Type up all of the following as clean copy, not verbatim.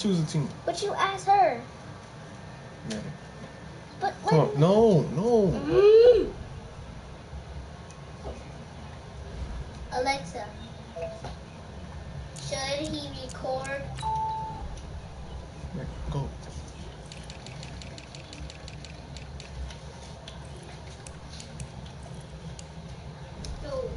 Choose a team. But you asked her. Madden. But Come on. No. Alexa, should he record? Go. No.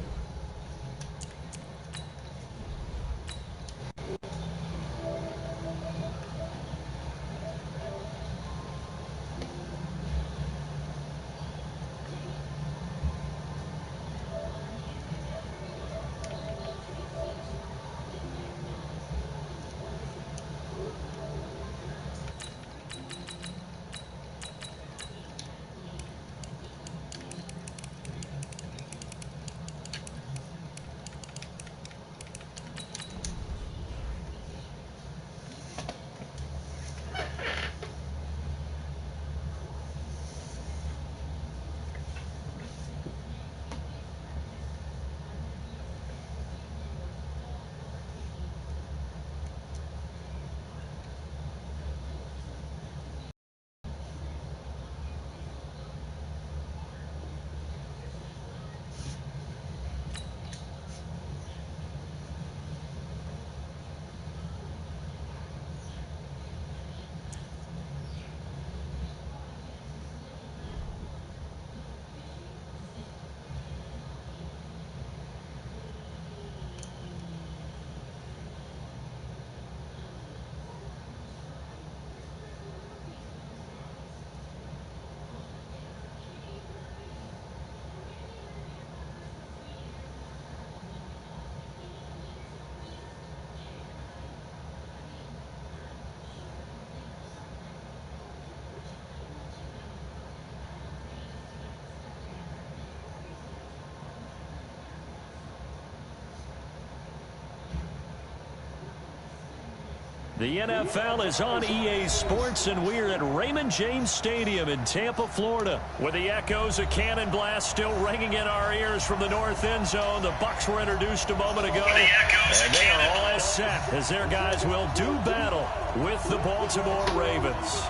The NFL is on EA Sports, and we're at Raymond James Stadium in Tampa, Florida, with the echoes of cannon blast still ringing in our ears from the north end zone. The Bucs were introduced a moment ago, and they are all set as their guys will do battle with the Baltimore Ravens.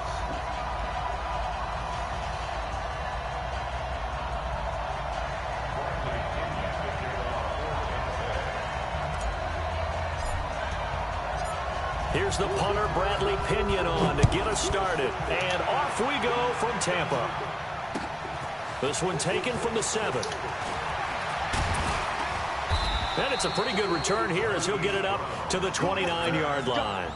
Here's the punter, Bradley Pinion, on to get us started. And off we go from Tampa. This one taken from the 7. And it's a pretty good return here as he'll get it up to the 29-yard line.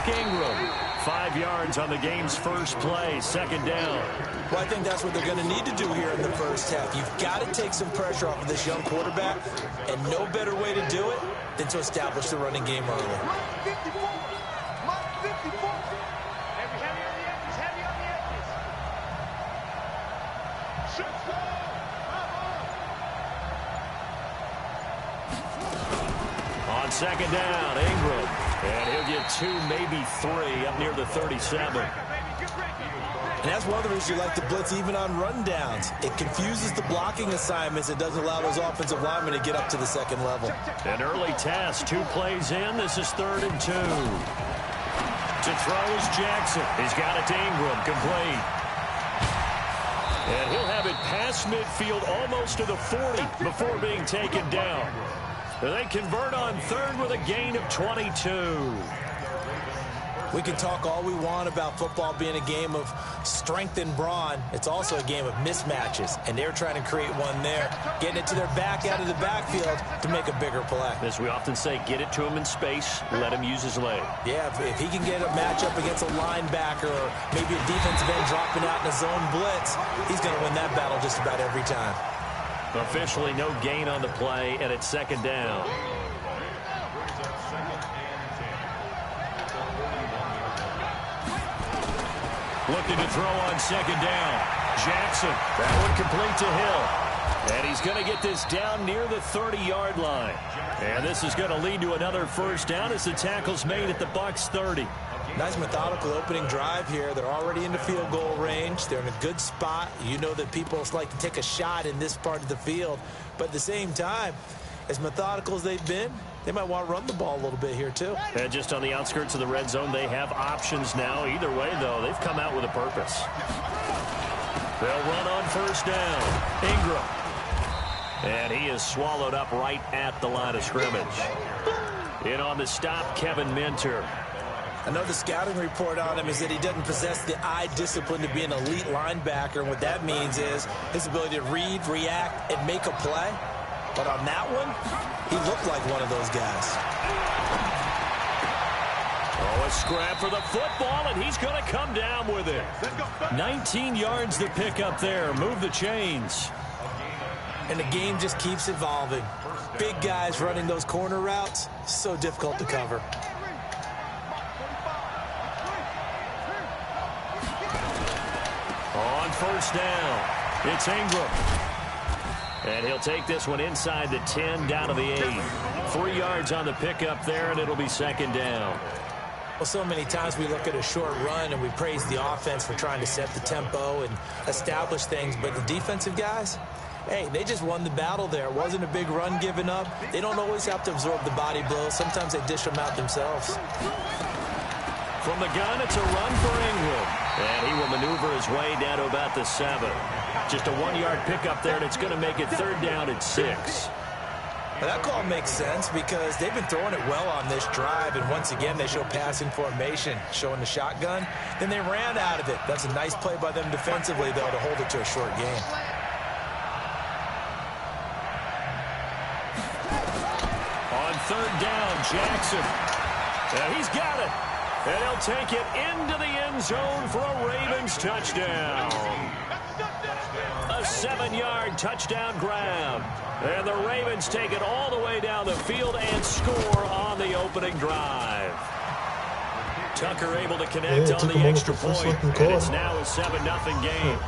Ingram, 5 yards on the game's first play, second down. Well, I think that's what they're going to need to do here in the first half. You've got to take some pressure off of this young quarterback, and no better way to do it than to establish the running game early. On second down, Ingram. And he'll get 2, maybe 3 up near the 37. And that's one of the reasons you like to blitz even on rundowns. It confuses the blocking assignments. It doesn't allow those offensive linemen to get up to the second level. An early test, 2 plays in. This is 3rd and 2. To throw is Jackson. He's got it to Ingram, complete. And he'll have it past midfield almost to the 40 before being taken down. They convert on 3rd with a gain of 22. We can talk all we want about football being a game of strength and brawn. It's also a game of mismatches, and they're trying to create one there, getting it to their back out of the backfield to make a bigger play. As we often say, get it to him in space, let him use his leg. Yeah, if he can get a matchup against a linebacker or maybe a defensive end dropping out in a zone blitz, he's going to win that battle just about every time. Officially no gain on the play, and it's second down. Looking to throw on second down. Jackson, that one complete to Hill. And he's going to get this down near the 30-yard line. And this is going to lead to another first down as the tackle's made at the Bucs 30. Nice methodical opening drive here. They're already in the field goal range. They're in a good spot. You know that people like to take a shot in this part of the field. But at the same time, as methodical as they've been, they might want to run the ball a little bit here too. And just on the outskirts of the red zone, they have options now. Either way, though, they've come out with a purpose. They'll run on first down. Ingram. And he is swallowed up right at the line of scrimmage. In on the stop, Kevin Minter. I know the scouting report on him is that he doesn't possess the eye discipline to be an elite linebacker. And what that means is his ability to read, react, and make a play. But on that one, he looked like one of those guys. Oh, a scrap for the football, and he's going to come down with it. 19 yards to pick up there. Move the chains. And the game just keeps evolving. Big guys running those corner routes, so difficult to cover. On first down, it's Ingram. And he'll take this one inside the 10, down to the 8. 3 yards on the pickup there, and it'll be second down. Well, so many times we look at a short run and we praise the offense for trying to set the tempo and establish things. But the defensive guys, hey, they just won the battle there. It wasn't a big run given up. They don't always have to absorb the body blows. Sometimes they dish them out themselves. From the gun, it's a run for Ingram. And he will maneuver his way down to about the 7. Just a 1-yard pickup there, and it's going to make it third down at 6. Now that call makes sense because they've been throwing it well on this drive, and once again they show passing formation, showing the shotgun. Then they ran out of it. That's a nice play by them defensively, though, to hold it to a short gain. On third down, Jackson. And he's got it. And he'll take it into the end zone for a Ravens touchdown. A 7-yard touchdown grab. And the Ravens take it all the way down the field and score on the opening drive. Tucker able to connect on the extra point. And it's now a 7-0 game.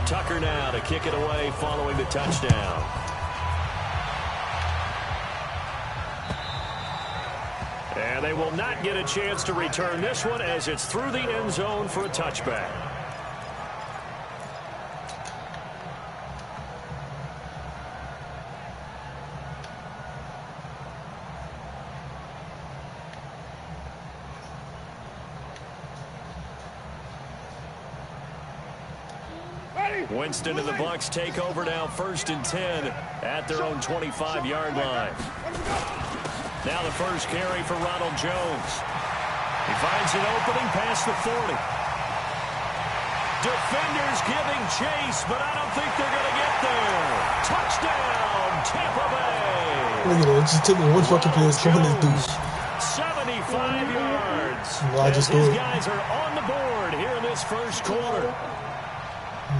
Tucker now to kick it away following the touchdown. And they will not get a chance to return this one as it's through the end zone for a touchback. Winston and the Bucs take over now, 1st and 10 at their own 25-yard line. Now the first carry for Ronald Jones. He finds an opening past the 40. Defenders giving chase, but I don't think they're going to get there. Touchdown, Tampa Bay. Look at it. It just took me one fucking play to score this dude. 75 yards. I just His scored. guys are on the board here in this first quarter.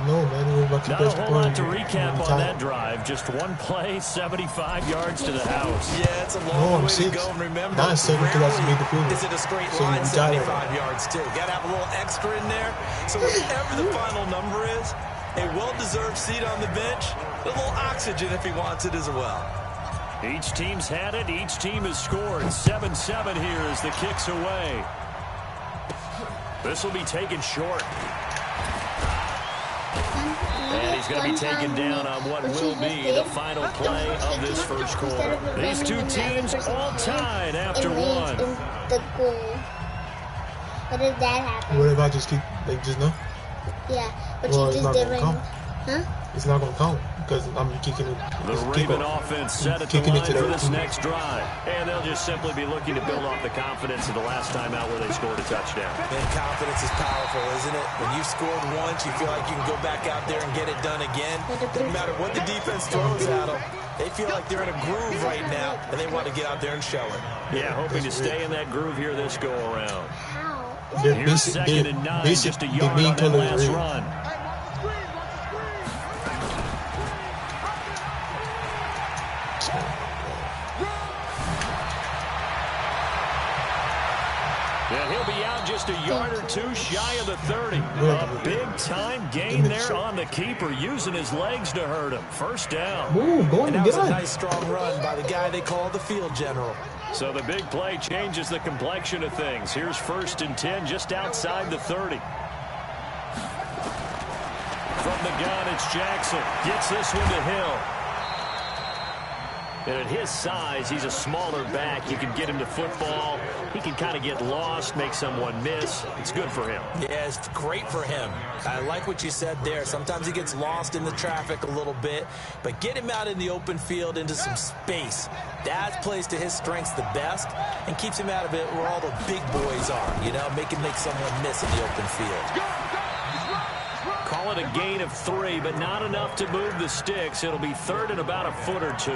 No, man. It was about to Not a whole lot to recap on that drive. Just one play, 75 yards to the house. Yeah, it's a long way to go. And remember, now it's 7 because I just made the field. is it a straight line, 75 yards too? Got to have a little extra in there. So whatever the final number is, a well-deserved seat on the bench, a little oxygen if he wants it as well. Each team's had it. Each team has scored. 7-7 here as the kick's away. This will be taken short. And he's going to be taken down on what will be the final play of this first quarter. These two teams all tied after one. The goal. What did that happen? What if I just keep, like, just no? Yeah, but Well, you just didn't. Huh? It's not going to count because I'm kicking it. The Raven offense set at the line for this next drive. And they'll just simply be looking to build off the confidence of the last time out where they scored a touchdown. Man, confidence is powerful, isn't it? When you've scored once, you feel like you can go back out there and get it done again. Doesn't matter what the defense throws at them. They feel like they're in a groove right now, and they want to get out there and show it. Yeah, hoping to stay in that groove here this go-around. How? Here's 2nd and 9, just a yard on that last run. just a yard or two shy of the 30. A big-time gain there on the keeper, using his legs to hurt him. First down. Move, go And and that was get a on. nice, strong run by the guy they call the field general. So the big play changes the complexion of things. Here's 1st and 10 just outside the 30. From the gun, it's Jackson. Gets this one to Hill. And at his size, he's a smaller back. You can get him to football. He can kind of get lost, make someone miss. It's good for him. Yeah, it's great for him. I like what you said there. Sometimes he gets lost in the traffic a little bit, but get him out in the open field into some space. That plays to his strengths the best and keeps him out of it where all the big boys are, you know, make someone miss in the open field. Call it a gain of 3, but not enough to move the sticks. It'll be 3rd and about a foot or 2.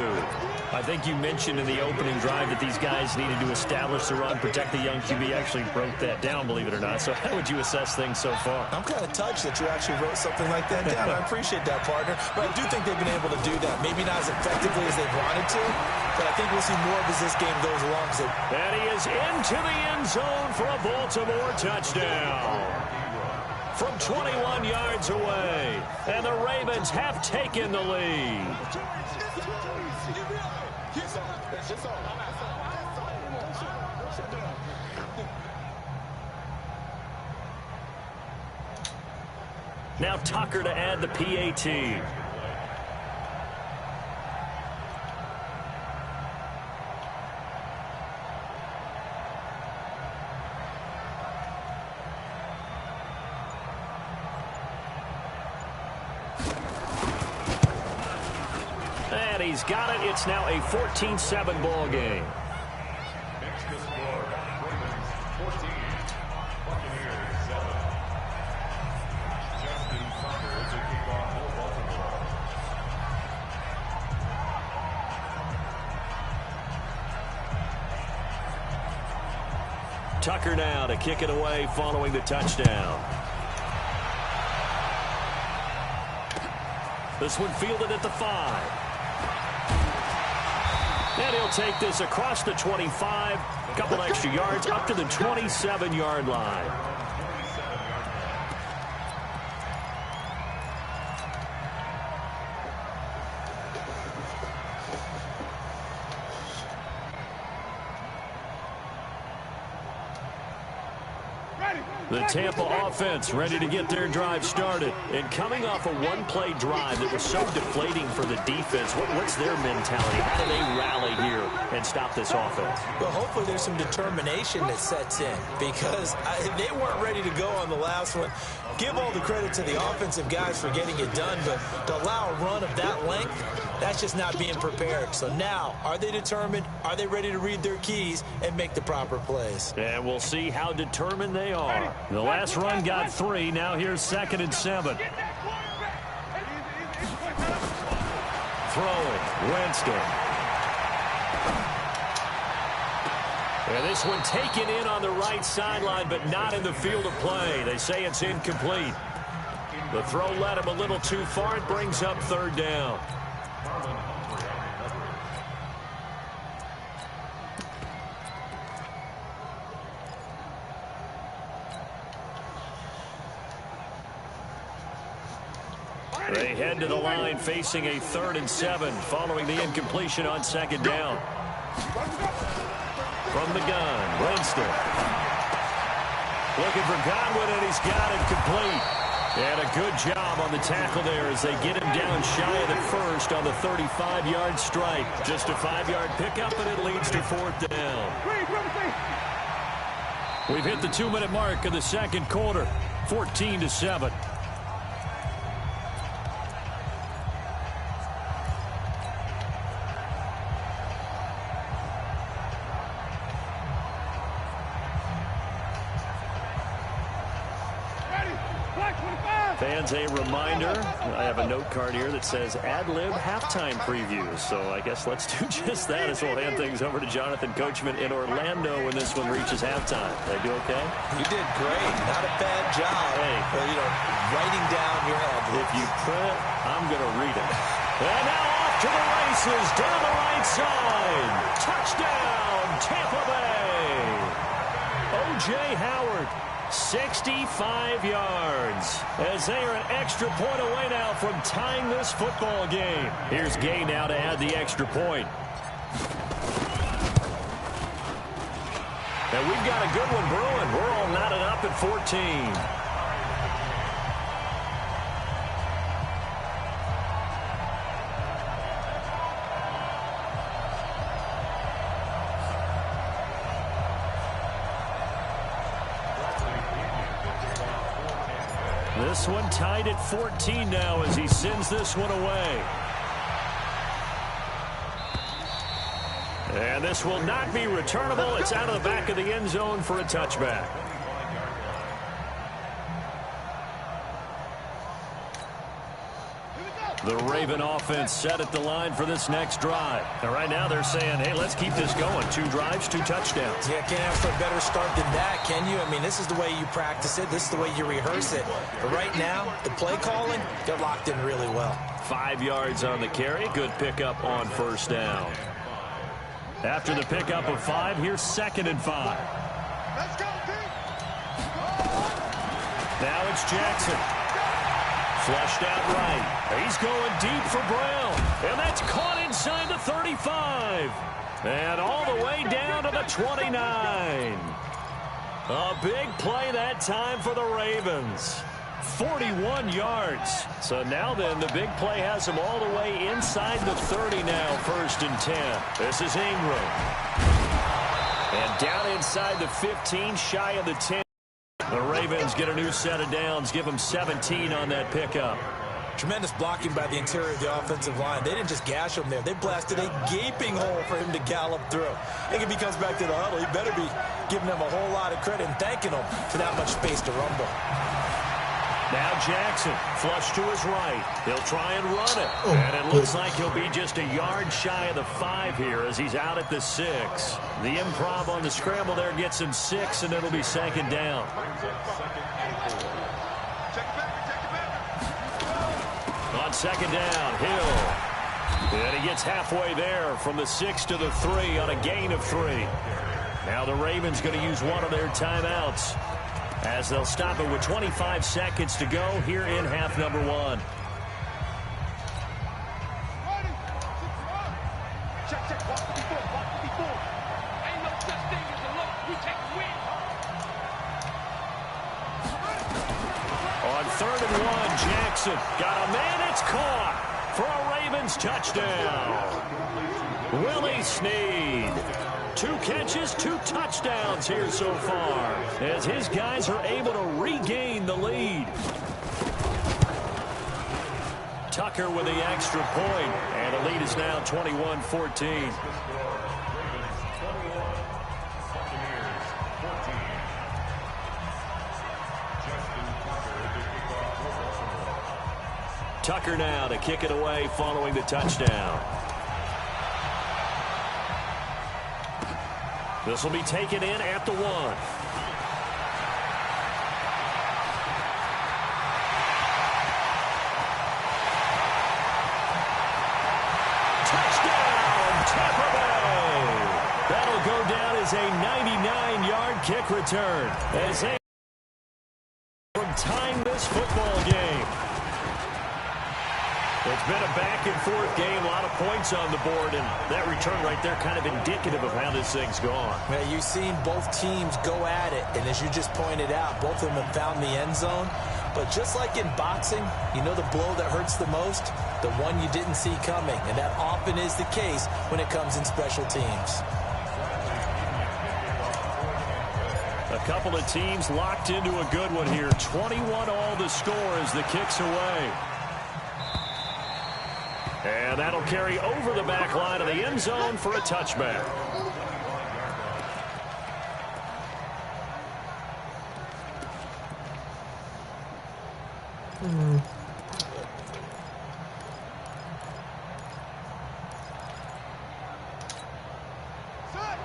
I think you mentioned in the opening drive that these guys needed to establish the run, protect the young QB. Actually broke that down, believe it or not. So how would you assess things so far? I'm kind of touched that you actually wrote something like that down. I appreciate that, partner. But I do think they've been able to do that. Maybe not as effectively as they wanted to, but I think we'll see more of as this game goes along. And he is into the end zone for a Baltimore touchdown. From 21 yards away, and the Ravens have taken the lead. Now Tucker to add the PAT. He's got it. It's now a 14-7 ball game. Tucker now to kick it away following the touchdown. This one fielded at the 5. And he'll take this across the 25, a couple extra yards up to the 27-yard line. The Tampa offense ready to get their drive started. And coming off a one-play drive that was so deflating for the defense, what's their mentality? How do they rally here and stop this offense? Well, hopefully there's some determination that sets in because they weren't ready to go on the last one. Give all the credit to the offensive guys for getting it done, but to allow a run of that length, that's just not being prepared. So now, are they determined? Are they ready to read their keys and make the proper plays? And we'll see how determined they are. The last run got 3. Now here's 2nd and 7. Throwing. Winston. And this one taken in on the right sideline, but not in the field of play. They say it's incomplete. The throw led him a little too far. It brings up 3rd down. They head to the line facing a 3rd and 7 following the incompletion on 2nd down. From the gun, Winston. Looking for Godwin, and he's got it complete. And a good job on the tackle there as they get him down shy of the 1st on the 35-yard strike. Just a 5-yard pickup, and it leads to 4th down. We've hit the 2-minute mark of the 2nd quarter, 14-7. Fans, a reminder, I have a note card here that says ad-lib halftime previews. So I guess let's do just that as we'll hand things over to Jonathan Coachman in Orlando when this one reaches halftime. Did I do okay? You did great. Not a bad job. Hey. Well, you know, writing down your ad-libs. If you print it, I'm going to read it. And now off to the races down the right side. Touchdown, Tampa Bay. O.J. Howard. 65 yards as they are an extra point away now from tying this football game. Here's Gay now to add the extra point. And we've got a good one brewing. We're all knotted up at 14. This one tied at 14 now as he sends this one away. And this will not be returnable. It's out of the back of the end zone for a touchback. The Raven offense set at the line for this next drive. And right now they're saying, hey, let's keep this going. 2 drives, 2 touchdowns. Yeah, can't ask for a better start than that, can you? I mean, this is the way you practice it. This is the way you rehearse it. But right now, the play calling, they're locked in really well. 5 yards on the carry. Good pickup on first down. After the pickup of 5, here's 2nd and 5. Let's go, team. Now it's Jackson. Flushed out right. He's going deep for Brown. And that's caught inside the 35. And all the way down to the 29. A big play that time for the Ravens. 41 yards. So now then, the big play has him all the way inside the 30 now, 1st and 10. This is Ingram. And down inside the 15, shy of the 10. The Ravens get a new set of downs, give them 17 on that pickup. Tremendous blocking by the interior of the offensive line. They didn't just gash him there. They blasted a gaping hole for him to gallop through. I think if he comes back to the huddle, he better be giving them a whole lot of credit and thanking them for that much space to rumble. Now Jackson, flush to his right. He'll try and run it. And it looks like he'll be just a yard shy of the 5 here as he's out at the 6. The improv on the scramble there gets him 6, and it'll be 2nd down. On 2nd down, Hill. And he gets halfway there from the 6 to the 3 on a gain of 3. Now the Ravens going to use one of their timeouts, as they'll stop it with 25 seconds to go here in half number 1. On 3rd and 1, Jackson got a man. It's caught for a Ravens touchdown. Willie Snead. 2 catches, 2 touchdowns here so far, as his guys are able to regain the lead. Tucker with the extra point, and the lead is now 21-14. Tucker now to kick it away following the touchdown. This will be taken in at the 1. Touchdown, Tampa Bay! That'll go down as a 99-yard kick return, as they from tying this football game. It's been a back-and-forth game, a lot of points on the board, and that return right there kind of indicative of how this thing's gone. Yeah, you've seen both teams go at it, and as you just pointed out, both of them have found the end zone. But just like in boxing, you know the blow that hurts the most? The one you didn't see coming, and that often is the case when it comes in special teams. A couple of teams locked into a good one here. 21 all the score as the kick's away. And that'll carry over the back line of the end zone for a touchback.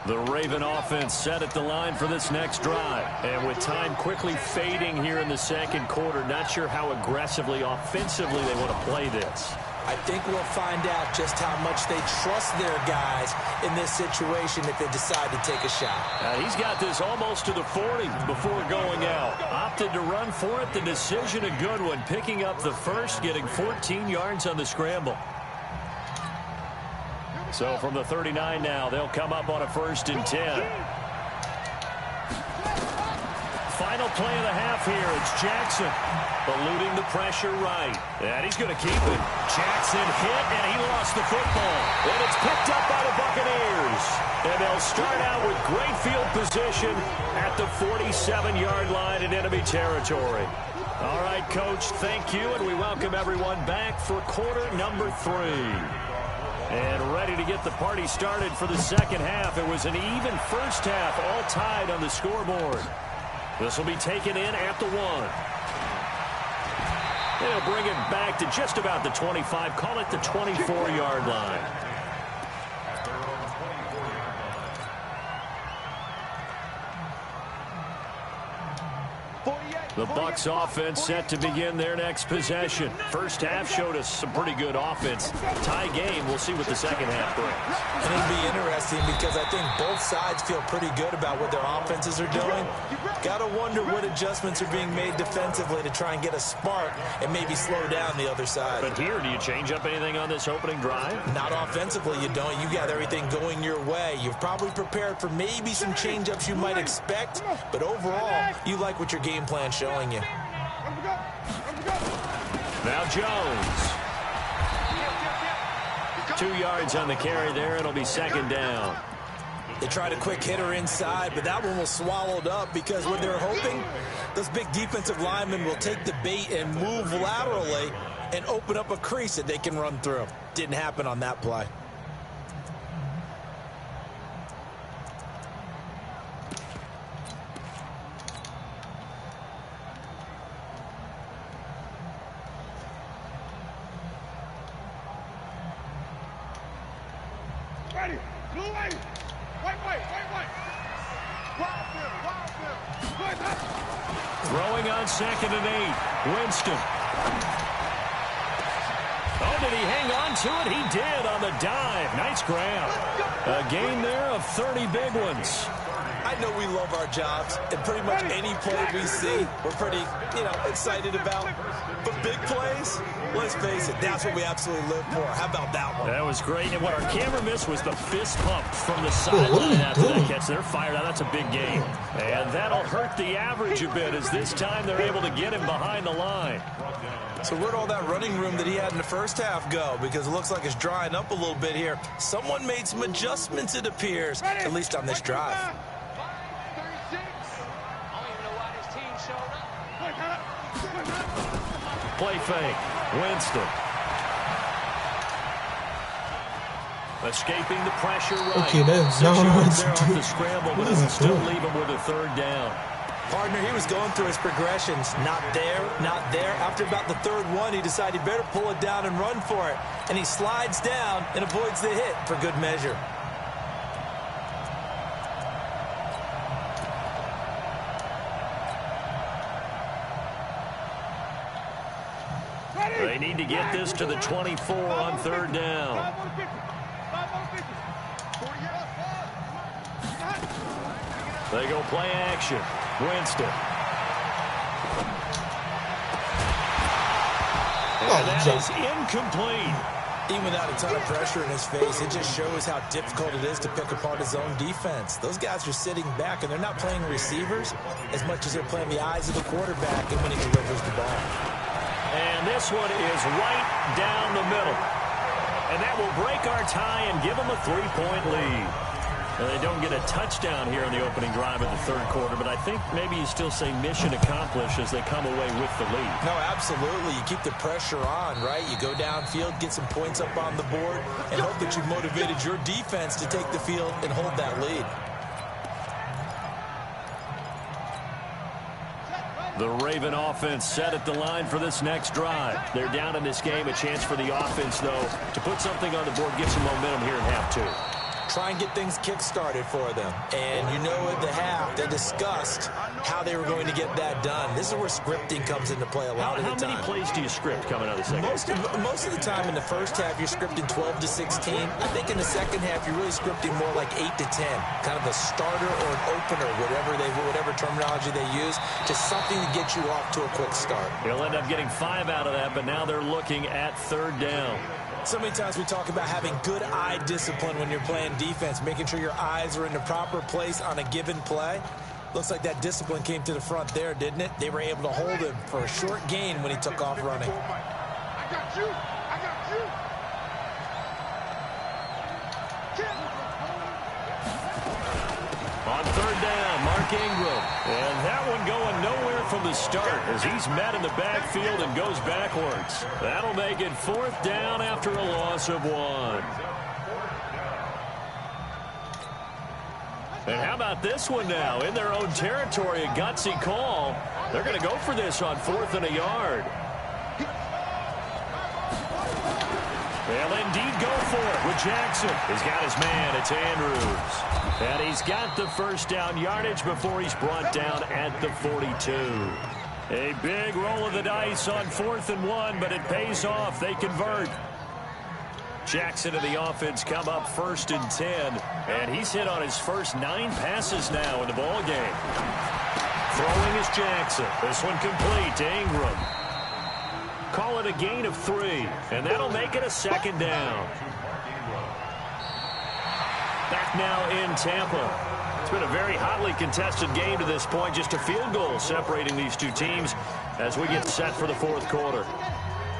The Raven offense set at the line for this next drive. And with time quickly fading here in the 2nd quarter, not sure how aggressively, offensively they want to play this. I think we'll find out just how much they trust their guys in this situation if they decide to take a shot. He's got this almost to the 40 before going out. Opted to run for it. The decision a good one. Picking up the first, getting 14 yards on the scramble. So from the 39 now, they'll come up on a 1st and 10. Final play of the half here. It's Jackson eluding the pressure right. And he's going to keep it. Jackson hit, and he lost the football. And it's picked up by the Buccaneers. And they'll start out with great field position at the 47-yard line in enemy territory. All right, Coach, thank you, and we welcome everyone back for quarter number 3. And ready to get the party started for the second half. It was an even first half, all tied on the scoreboard. This will be taken in at the 1. They'll bring it back to just about the 25. Call it the 24-yard line. The Bucs offense set to begin their next possession. First half showed us some pretty good offense. Tie game. We'll see what the second half brings. And it'll be interesting because I think both sides feel pretty good about what their offenses are doing. Got to wonder what adjustments are being made defensively to try and get a spark and maybe slow down the other side. But here, do you change up anything on this opening drive? Not offensively, you don't. You got everything going your way. You've probably prepared for maybe some change-ups you might expect, but overall, you like what your game plan showing you. Now Jones. 2 yards on the carry there. It'll be 2nd down. They tried a quick hitter inside, but that one was swallowed up because when they're hoping, those big defensive linemen will take the bait and move laterally and open up a crease that they can run through. Didn't happen on that play. Ready. Blue light. White. Wild field. Throwing on 2nd and 8. Winston. Oh, did he hang on to it? He did on the dive. Nice grab. A gain there of 30 big ones. I know we love our jobs, and pretty much any play we see, we're pretty, excited about. But big plays, let's face it, that's what we absolutely live for. How about that one? That was great. And what our camera missed was the fist pump from the sideline after that catch. They're fired out. That's a big game. And that'll hurt the average a bit as this time they're able to get him behind the line. So where'd all that running room that he had in the first half go? Because it looks like it's drying up a little bit here. Someone made some adjustments, it appears, at least on this drive. Play fake. Winston. Escaping the pressure right. Okay, that's 6 not what yards it's there off doing. the scramble, but What it'll is it still doing? leave him with a 3rd down. Partner, he was going through his progressions. Not there, not there. After about the 3rd one, he decided he better pull it down and run for it. And he slides down and avoids the hit for good measure. They need to get this to the 24 on 3rd down. They go play action. Winston. And that is incomplete. Even without a ton of pressure in his face, it just shows how difficult it is to pick apart his own defense. Those guys are sitting back, and they're not playing receivers as much as they're playing the eyes of the quarterback and when he delivers the ball. And this one is right down the middle. And that will break our tie and give them a 3-point lead. And they don't get a touchdown here in the opening drive of the 3rd quarter, but I think maybe you still say mission accomplished as they come away with the lead. No, absolutely. You keep the pressure on, right? You go downfield, get some points up on the board, and hope that you've motivated your defense to take the field and hold that lead. The Raven offense set at the line for this next drive. They're down in this game. A chance for the offense, though, to put something on the board, get some momentum here in half 2. try and get things kick-started for them. And you know at the half, they discussed how they were going to get that done. This is where scripting comes into play a lot of the time. How many plays do you script coming out of the second half? Most of the time in the first half, you're scripting 12 to 16. I think in the second half, you're really scripting more like 8 to 10. Kind of a starter or an opener, whatever terminology they use, just something to get you off to a quick start. He'll end up getting 5 out of that, but now they're looking at third down. So many times we talk about having good eye discipline when you're playing defense, making sure your eyes are in the proper place on a given play. Looks like that discipline came to the front there, didn't it? They were able to hold him for a short gain when he took off running. I got you. I got you. On third down, Mark Ingram. And that one going nowhere from the start as he's met in the backfield and goes backwards. That'll make it fourth down after a loss of 1. And how about this one now? In their own territory, a gutsy call. They're going to go for this on 4th and a yard. They'll indeed go for it with Jackson. He's got his man. It's Andrews. And he's got the first down yardage before he's brought down at the 42. A big roll of the dice on 4th and 1, but it pays off. They convert. Jackson and the offense come up 1st and 10. And he's hit on his first 9 passes now in the ball game. Throwing is Jackson. This one complete to Ingram. Call it a gain of 3, and that'll make it a 2nd down. Back now in Tampa. It's been a very hotly contested game to this point. Just a field goal separating these two teams as we get set for the 4th quarter.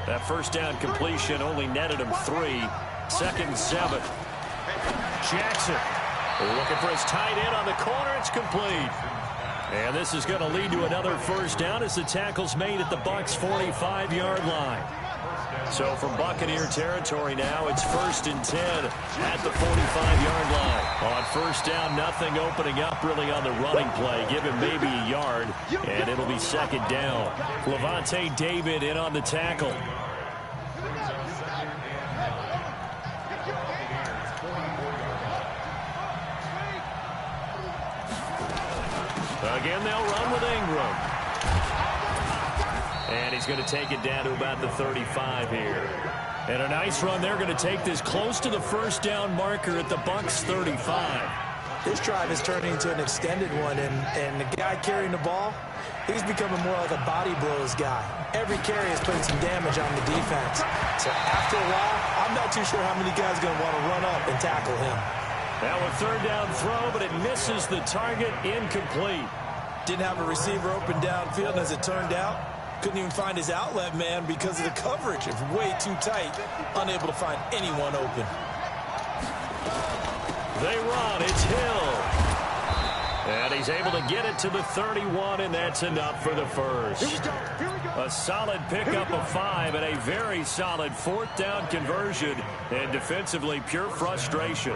That first down completion only netted him 3. 2nd and 7. Jackson looking for his tight end on the corner. It's complete. And this is going to lead to another first down as the tackle's made at the Bucs' 45-yard line. So from Buccaneer territory now, it's 1st and 10 at the 45-yard line. On first down, nothing opening up really on the running play. Give him maybe a yard, and it'll be 2nd down. Levante David in on the tackle. Again, they'll run with Ingram. And he's going to take it down to about the 35 here. And a nice run. They're going to take this close to the first down marker at the Bucs' 35. This drive is turning into an extended one, and the guy carrying the ball, he's becoming more like a body blows guy. Every carry is putting some damage on the defense. So after a while, I'm not too sure how many guys are going to want to run up and tackle him. Now a 3rd down throw, but it misses the target. Incomplete. Didn't have a receiver open downfield, and as it turned out, couldn't even find his outlet man because of the coverage. It's way too tight, unable to find anyone open. They run. It's Hill. And he's able to get it to the 31, and that's enough for the first. A solid pickup of 5 and a very solid 4th down conversion, and defensively pure frustration.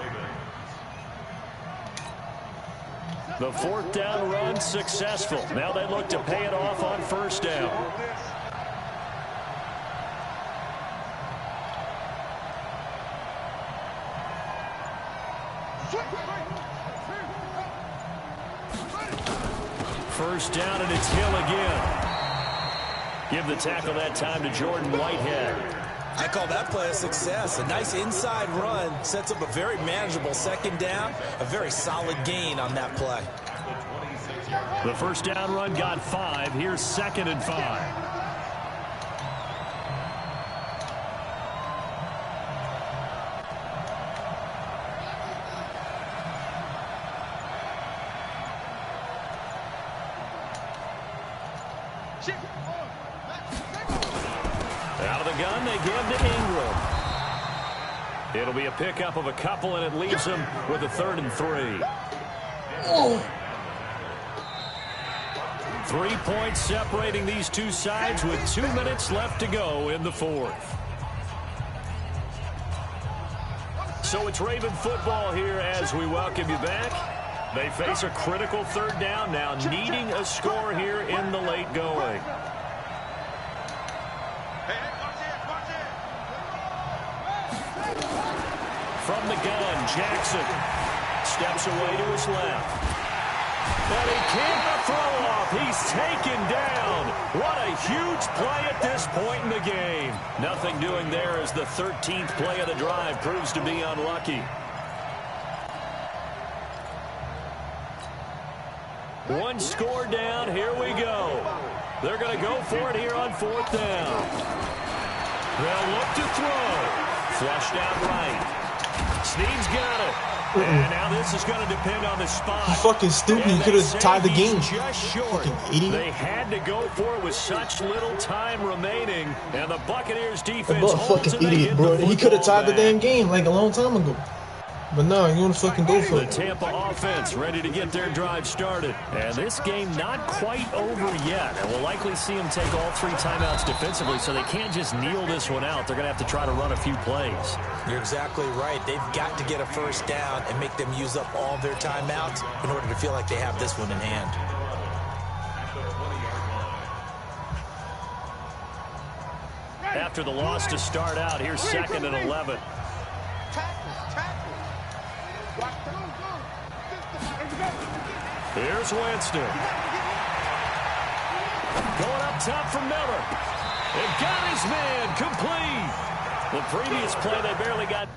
The 4th down run successful. Now they look to pay it off on first down. First down, and it's Hill again. Give the tackle that time to Jordan Whitehead. I call that play a success. A nice inside run sets up a very manageable 2nd down, a very solid gain on that play. The first down run got 5. Here's 2nd and 5. Out of the gun, they give to Ingram. It'll be a pickup of a couple, and it leaves them with a 3rd and 3. Oh. 3 points separating these two sides with 2 minutes left to go in the 4th. So it's Raven football here as we welcome you back. They face a critical 3rd down now, needing a score here in the late going. from the gun. Jackson steps away to his left. And he can't throw off. He's taken down. What a huge play at this point in the game. Nothing doing there as the 13th play of the drive proves to be unlucky. One score down. Here we go. They're going to go for it here on 4th down. They'll look to throw. Flushed out right. Snead's got it. And now this is going to depend on the spot. You fucking stupid. You could have tied the game. Just short. Fucking idiot. They had to go for it with such little time remaining. And the Buccaneers defense holds fucking idiot, bro. He could have tied the damn game like a long time ago. But no, you want to fucking go for it. The Tampa offense ready to get their drive started. And this game not quite over yet. And we'll likely see them take all 3 timeouts defensively, so they can't just kneel this one out. They're going to have to try to run a few plays. You're exactly right. They've got to get a first down and make them use up all their timeouts in order to feel like they have this one in hand. After the loss to start out, here's 2nd and 11. Here's Winston. Going up top for Miller. They've got his man complete. The previous play, they barely got.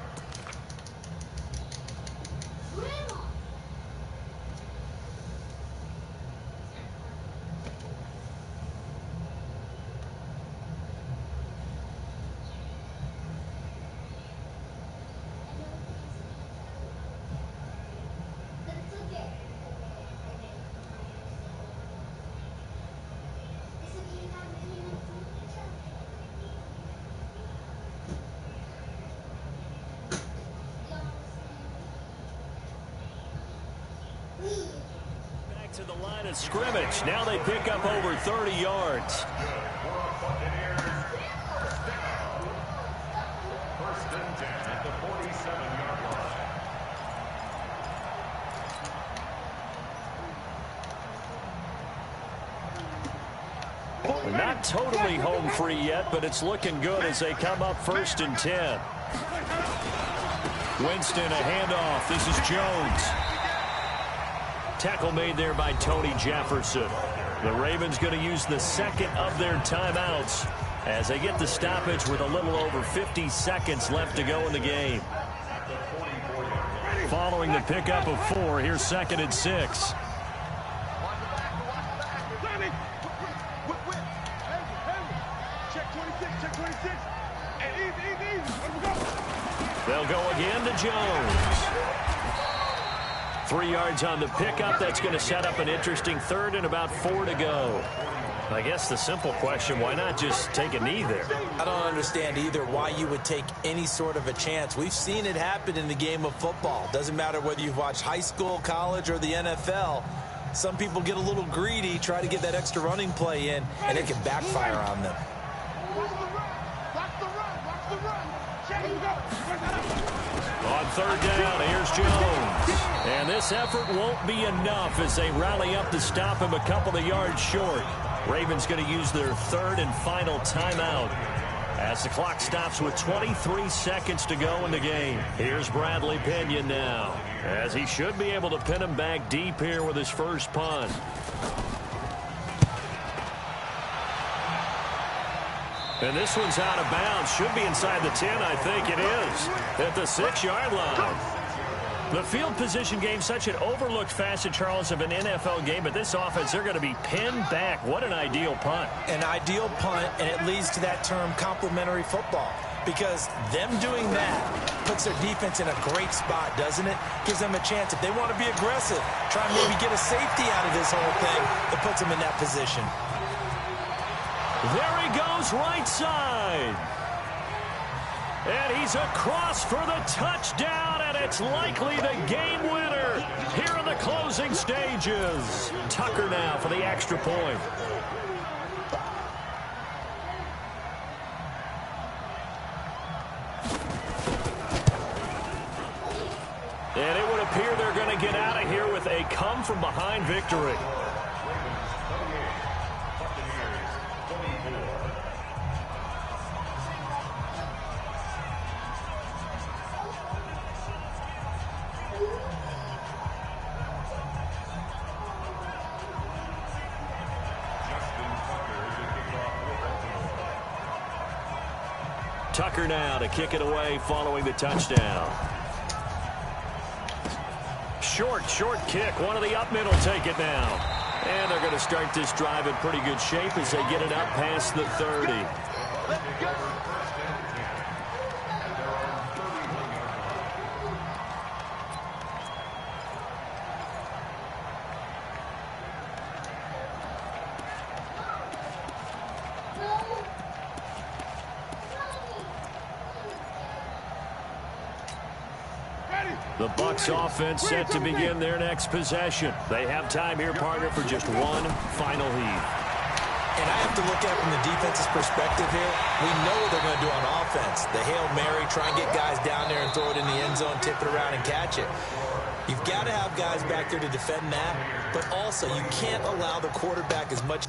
To the line of scrimmage. Now they pick up over 30 yards. Not totally home free yet, but it's looking good as they come up 1st and 10. Winston, a handoff. This is Jones. Tackle made there by Tony Jefferson. The Ravens going to use the 2nd of their timeouts as they get the stoppage with a little over 50 seconds left to go in the game. Following the pickup of 4, here's 2nd and 6. They'll go again to Jones. 3 yards on the pickup. That's going to set up an interesting 3rd and about 4 to go. I guess the simple question, why not just take a knee there? I don't understand either why you would take any sort of a chance. We've seen it happen in the game of football. Doesn't matter whether you've watched high school, college, or the NFL. Some people get a little greedy, try to get that extra running play in, and it can backfire on them. On 3rd down, here's Jones. And this effort won't be enough as they rally up to stop him a couple of yards short. Ravens going to use their 3rd and final timeout as the clock stops with 23 seconds to go in the game. Here's Bradley Pinion now, as he should be able to pin him back deep here with his first punt. And this one's out of bounds. Should be inside the 10, I think it is. At the 6-yard line. The field position game, such an overlooked facet, Charles, of an NFL game. But this offense, they're going to be pinned back. What an ideal punt. An ideal punt, and it leads to that term complementary football. Because them doing that puts their defense in a great spot, doesn't it? Gives them a chance. If they want to be aggressive, try and maybe get a safety out of this whole thing, it puts them in that position. There he goes, right side. And he's across for the touchdown, and it's likely the game winner here in the closing stages. Tucker now for the extra point. And it would appear they're going to get out of here with a come-from-behind victory. Tucker now to kick it away following the touchdown. Short kick. One of the up middle take it now. And they're going to start this drive in pretty good shape as they get it up past the 30. Let's go. The Bucs offense set to begin their next possession. They have time here, partner, for just one final heave. And I have to look at it from the defense's perspective here. We know what they're going to do on offense. The Hail Mary, try and get guys down there and throw it in the end zone, tip it around and catch it. You've got to have guys back there to defend that, but also you can't allow the quarterback as much.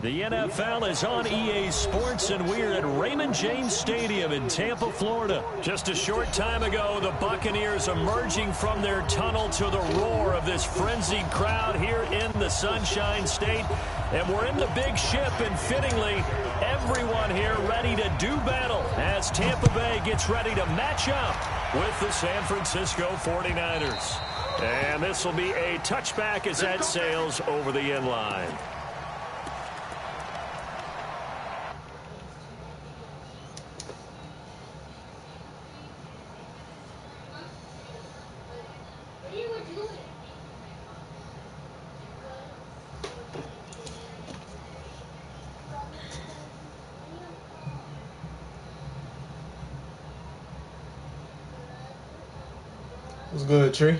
The NFL is on EA Sports, and we're at Raymond James Stadium in Tampa, Florida. Just a short time ago, the Buccaneers emerging from their tunnel to the roar of this frenzied crowd here in the Sunshine State. And we're in the big ship, and fittingly, everyone here ready to do battle as Tampa Bay gets ready to match up with the San Francisco 49ers. And this will be a touchback as that sails over the end line. What's good, Tree?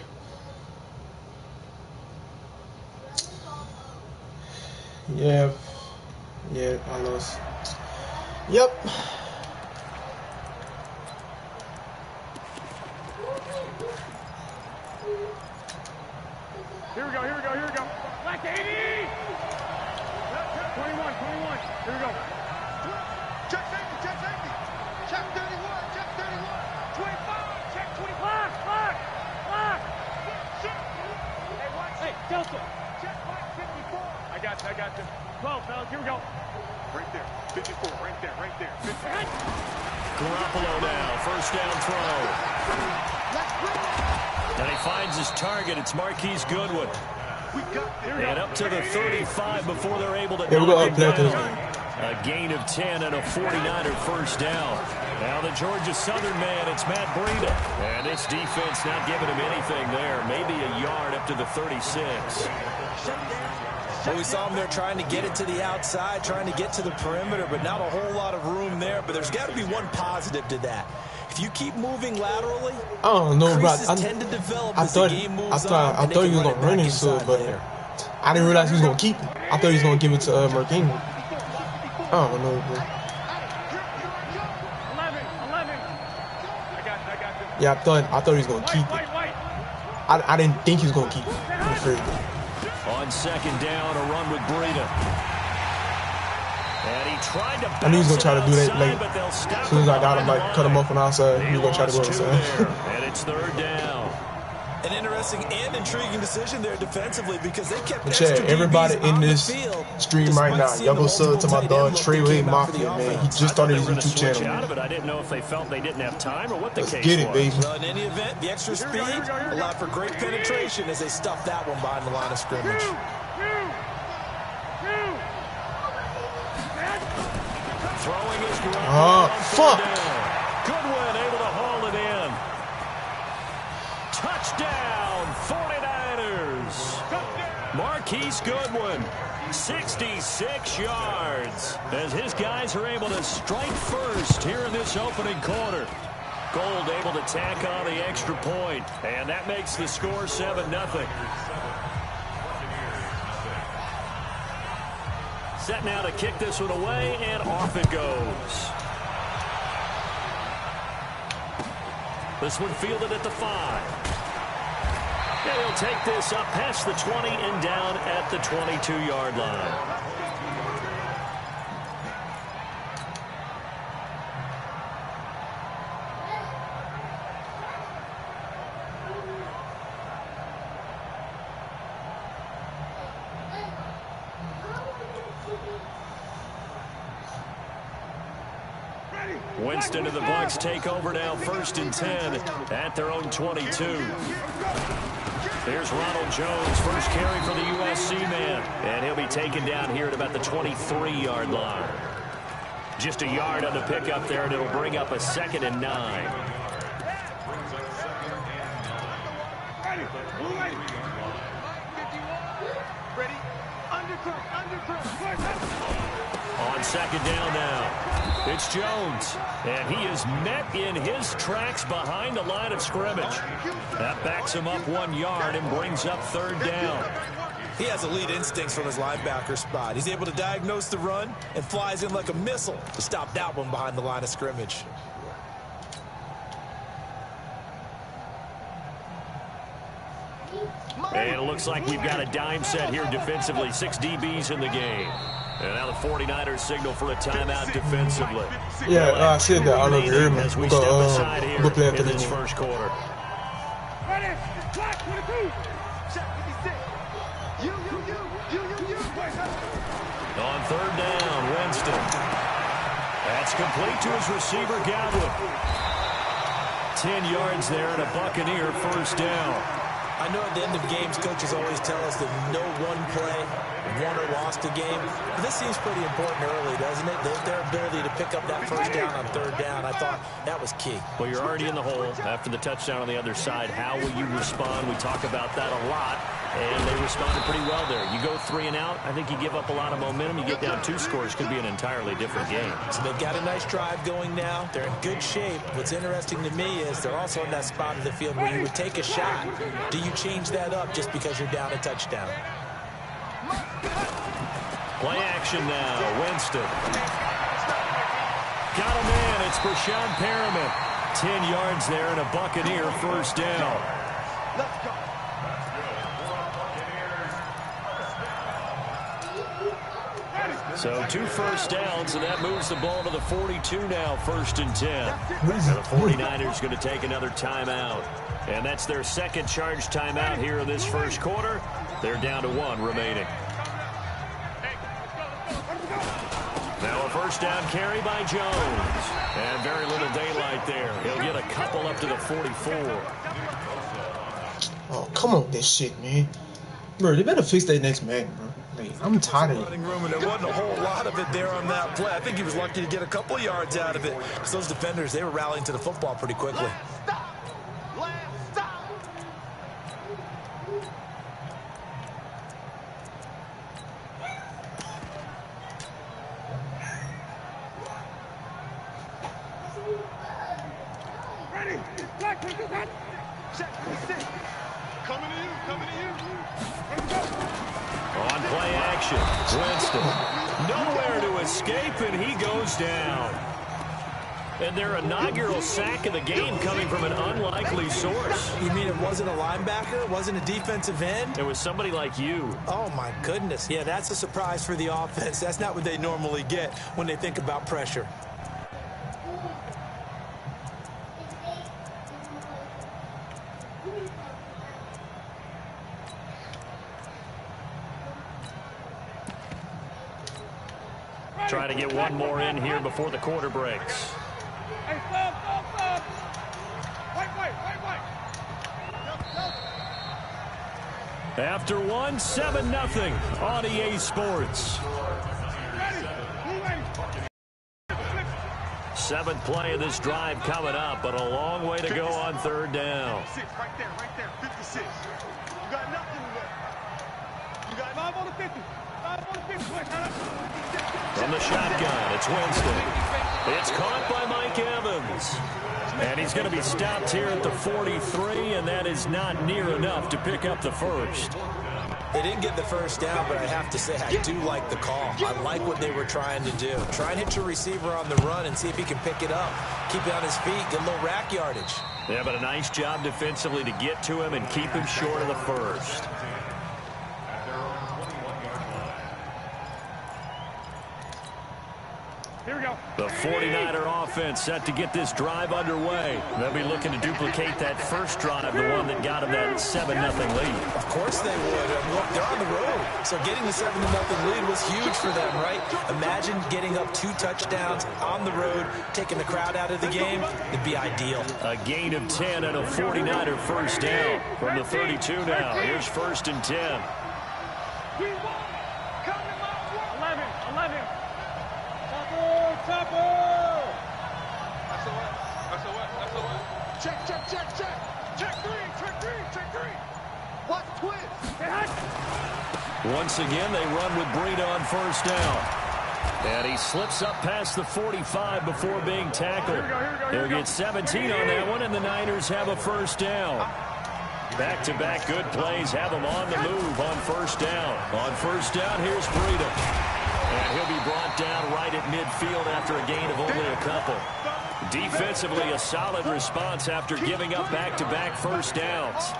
Yeah, I lost. Yep. Here we go. Black 80! 21. Here we go. Check safety. Check 31. 25. Check 20. Block. Hey, Delta. Check 54. I got you. 12, fellas, here we go. Right there. 54, right there, right there. 50. Garoppolo now, first down throw. And he finds his target. It's Marquise Goodwin. And up to the 35 before they're able to knock him down. A gain of 10 and a 49er first down. Now the Georgia Southern man, it's Matt Breida. And this defense not giving him anything there. Maybe a yard up to the 36. Well, we saw him there trying to get it to the outside, trying to get to the perimeter, but not a whole lot of room there. But there's got to be one positive to that. If you keep moving laterally, I don't know, bro. tend to develop I as the game moves on. I thought he was gonna run into it, but I didn't realize he was gonna keep it. I thought he was gonna give it to Marquinhos. I don't know, bro. 11. I got you. Yeah, I thought he was gonna keep it. I didn't think he was gonna keep it. I'm afraid. On second down, a run with Breida. And he tried to I knew he was gonna try to do that. outside, Like, but they'll stop as soon as I got him, like, cut him off. off on the outside, he was gonna try to go inside. And it's third down. An interesting and intriguing decision there defensively because they kept But extra yeah, everybody DBs in on the this field, stream right now, despite y'all go seeing sub to the my multiple dog tight end Treyway look that Mafia, came out for the man. He offense. just started his They were gonna YouTube switch channel, out man. of it. I didn't know if they felt they didn't have time or what the Let's case get it, was. baby. Well, in any event, the extra speed allowed for great penetration as they stuffed that one behind the line of scrimmage. Throwing his Fuck. Goodwin able to haul it in. Touchdown, 49ers. Marquise Goodwin, 66 yards, as his guys are able to strike first here in this opening quarter. Gold able to tack on the extra point, and that makes the score 7-0. Set now to kick this one away, and off it goes. This one fielded at the 5. And he'll take this up past the 20 and down at the 22-yard line. Winston and the Bucs take over now, 1st and 10 at their own 22. There's Ronald Jones, first carry for the USC man, and he'll be taken down here at about the 23-yard line. Just a yard on the pickup there, and it'll bring up a 2nd and 9. On second down now, it's Jones, and he is met in his tracks behind the line of scrimmage. That backs him up 1 yard and brings up 3rd down. He has elite instincts from his linebacker spot. He's able to diagnose the run and flies in like a missile to stop that one behind the line of scrimmage. And it looks like we've got a dime set here defensively. 6 DBs in the game. And now the 49ers signal for a timeout defensively. Yeah, I said that. I don't know if you heard me. As we step aside here We'll play after in this this. first quarter. On 3rd down, Winston. That's complete to his receiver, Godwin. 10 yards there and a Buccaneer first down. I know at the end of games, coaches always tell us that no one play won or lost a game. But this seems pretty important early, doesn't it? Their ability to pick up that first down on 3rd down, I thought that was key. Well, you're already in the hole after the touchdown on the other side. How will you respond? We talk about that a lot, and they responded pretty well there. You go 3 and out, I think you give up a lot of momentum. You get down 2 scores, could be an entirely different game. So they've got a nice drive going now. They're in good shape. What's interesting to me is they're also in that spot of the field where you would take a shot. Do you change that up just because you're down a touchdown? Play action now. Winston. Got him in. It's Brashad Perriman. 10 yards there and a Buccaneer first down. So 2 first downs, and that moves the ball to the 42 now, 1st and 10. And the 49ers going to take another timeout. And that's their 2nd charge timeout here in this first quarter. They're down to 1 remaining. first down carry by Jones. And very little daylight there. He'll get a couple up to the 44. Oh, come on, this shit, man. Bro, they better fix that next Madden, bro. Like, I'm tired of it. Running room, and there wasn't a whole lot of it there on that play. I think he was lucky to get a couple of yards out of it. Because those defenders, they were rallying to the football pretty quickly. On play action, Winston. Nowhere to escape, and he goes down. And their inaugural sack of the game coming from an unlikely source. You mean it wasn't a linebacker? It wasn't a defensive end? It was somebody like you. Oh, my goodness. Yeah, that's a surprise for the offense. That's not what they normally get when they think about pressure. Try to get one more in here before the quarter breaks. Hey, stop. Wait. After one, 7-0 on EA Sports. Seventh play of this drive coming up, but a long way to go on third down. 56, right there, 56. You got nothing left. You got 5 on the 50. 5 on the 50. From the shotgun, it's Winston. It's caught by Mike Evans. And he's going to be stopped here at the 43, and that is not near enough to pick up the first. They didn't get the first down, but I have to say I do like the call. I like what they were trying to do. Try and hit your receiver on the run and see if he can pick it up. Keep it on his feet, get a little rack yardage. Yeah, but a nice job defensively to get to him and keep him short of the first. Here we go. The 49er offense set to get this drive underway. They'll be looking to duplicate that first drive, the one that got them that 7-0 lead. Of course they would. Look, they're on the road, so getting the 7-0 lead was huge for them, right? Imagine getting up 2 touchdowns on the road, taking the crowd out of the game. It'd be ideal. A gain of 10 and a 49er first down from the 32 now. Here's 1st and 10. 11. Topper! That's a what? Check. Check 3. Watch twist. Once again, they run with Breida on first down. And he slips up past the 45 before being tackled. He'll get 17 on that one, and the Niners have a first down. Back-to-back good plays have him on the move on first down. On first down, here's Breida. And he'll be brought down right at midfield after a gain of only a couple. Defensively, a solid response after giving up back-to-back first downs.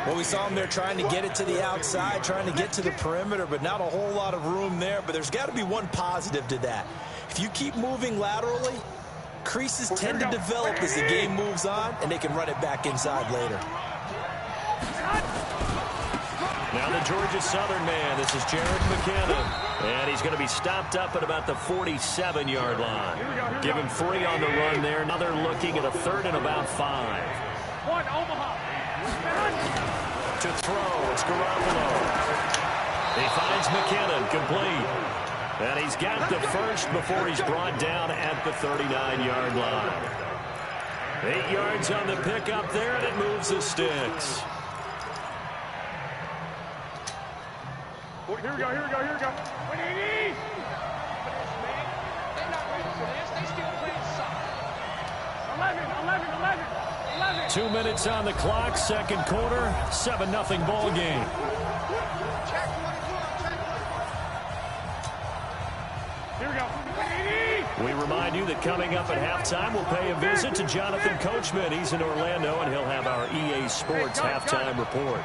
Well, we saw him there trying to get it to the outside, trying to get to the perimeter, but not a whole lot of room there. But there's got to be one positive to that. If you keep moving laterally, creases tend to develop as the game moves on, and they can run it back inside later. Now the Georgia Southern man, this is Jared McKinnon. And he's going to be stopped up at about the 47-yard line. Give him 3 on the run there. Now they're looking at a 3rd and about 5. One, Omaha. To throw, it's Garoppolo. He finds McKinnon, complete. And he's got the first before he's brought down at the 39-yard line. 8 yards on the pickup there, and it moves the sticks. Here we go. What do you need? They're not ready for this. They still playing soccer. 11. 2 minutes on the clock, second quarter, 7-0 ball game. Here we go. We remind you that coming up at halftime, we'll pay a visit to Jonathan Coachman. He's in Orlando, and he'll have our EA Sports halftime report.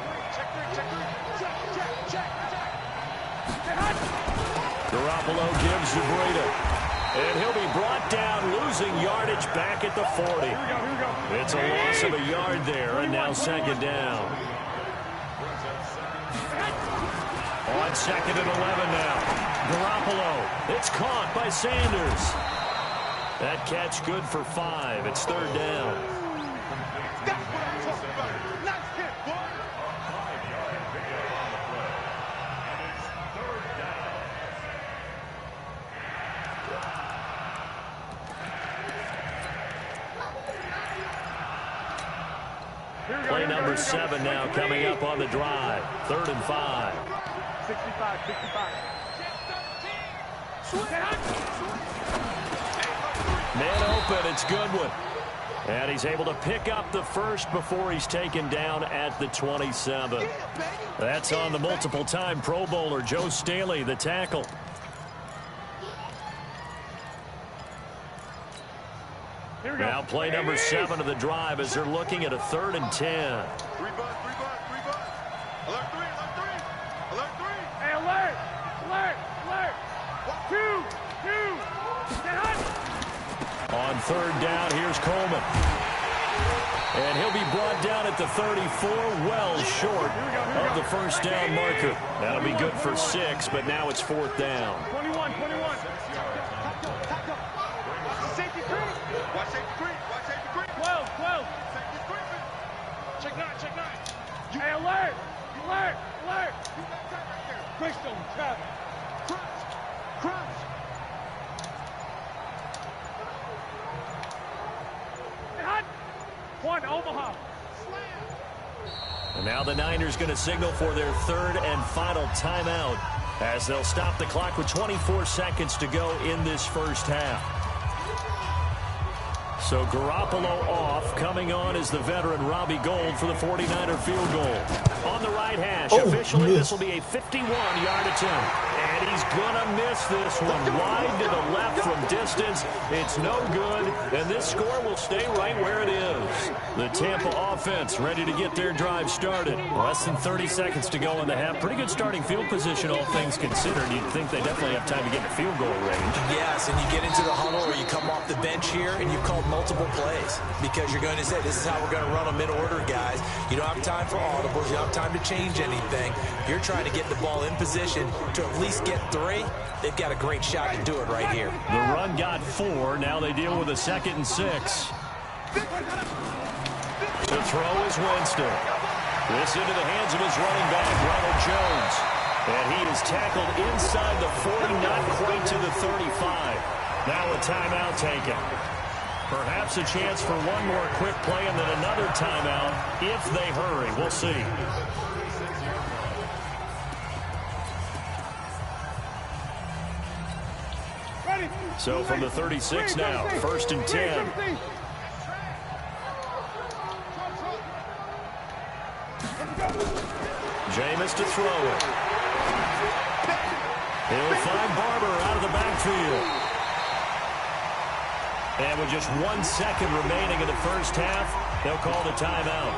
Garoppolo gives to Breida. And he'll be brought down, losing yardage back at the 40. It's a loss of a yard there, and now second down. On 2nd and 11 now. Garoppolo. It's caught by Sanders. That catch good for 5. It's 3rd down. That's what I'm talking about. Nice hit, boy. Play number 7 now coming up on the drive. 3rd and 5. 65. Man open, it's Goodwin. And he's able to pick up the first before he's taken down at the 27. That's on the multiple-time Pro Bowler, Joe Staley, the tackle. Now play number 7 of the drive as they're looking at a 3rd and 10. Alert 3. Alert 3. Hey, alert. 2. On 3rd down, here's Coleman. And he'll be brought down at the 34, well short of the first down marker. That'll be good for 6, but now it's 4th down. 21. Safety 3. Watch safety 3. 12. Check 9. Hey, alert. Greystone, trap. Crunch. One, Omaha. And now the Niners going to signal for their 3rd and final timeout as they'll stop the clock with 24 seconds to go in this first half. So Garoppolo off. Coming on is the veteran Robbie Gould for the 49er field goal. On the right hash. Officially, this will be a 51-yard attempt. And he's going to miss this one wide to the left from distance. It's no good. And this score will stay right where it is. The Tampa offense ready to get their drive started. Less than 30 seconds to go in the half. Pretty good starting field position, all things considered. You'd think they definitely have time to get in field goal range. Yes, and you get into the huddle or you come off the bench here and you've called multiple plays because you're going to say, this is how we're going to run them in order, guys. You don't have time for audibles. You don't have time to change anything. You're trying to get the ball in position to at least get 3. They've got a great shot to do it right here. The run got 4. Now they deal with a 2nd and 6. The throw is Winston. This into the hands of his running back, Ronald Jones. And he is tackled inside the 40, not quite to the 35. Now a timeout taken. Perhaps a chance for one more quick play and then another timeout if they hurry. We'll see. So from the 36 now, 1st and 10. Jameis to throw it. He'll find Barber out of the backfield. And with just 1 second remaining in the first half, they'll call the timeout.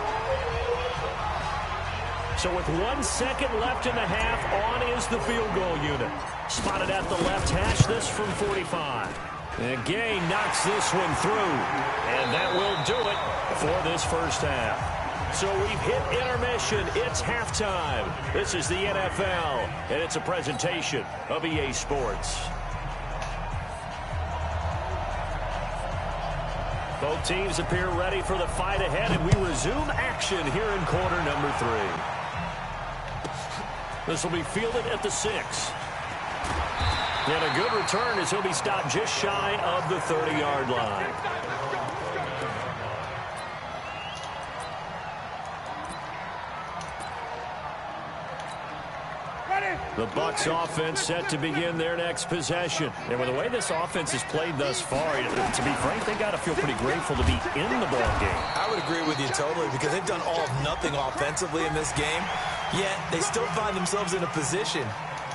So with 1 second left in the half, on is the field goal unit. Spotted at the left hash, this from 45. And Gay knocks this one through. And that will do it for this first half. So we've hit intermission. It's halftime. This is the NFL, and it's a presentation of EA Sports. Both teams appear ready for the fight ahead, and we resume action here in quarter number 3. This will be fielded at the 6. And a good return as he'll be stopped just shy of the 30-yard line. The Bucs offense set to begin their next possession. And with the way this offense has played thus far, to be frank, they got to feel pretty grateful to be in the ball game. I would agree with you totally because they've done all of nothing offensively in this game, yet they still find themselves in a position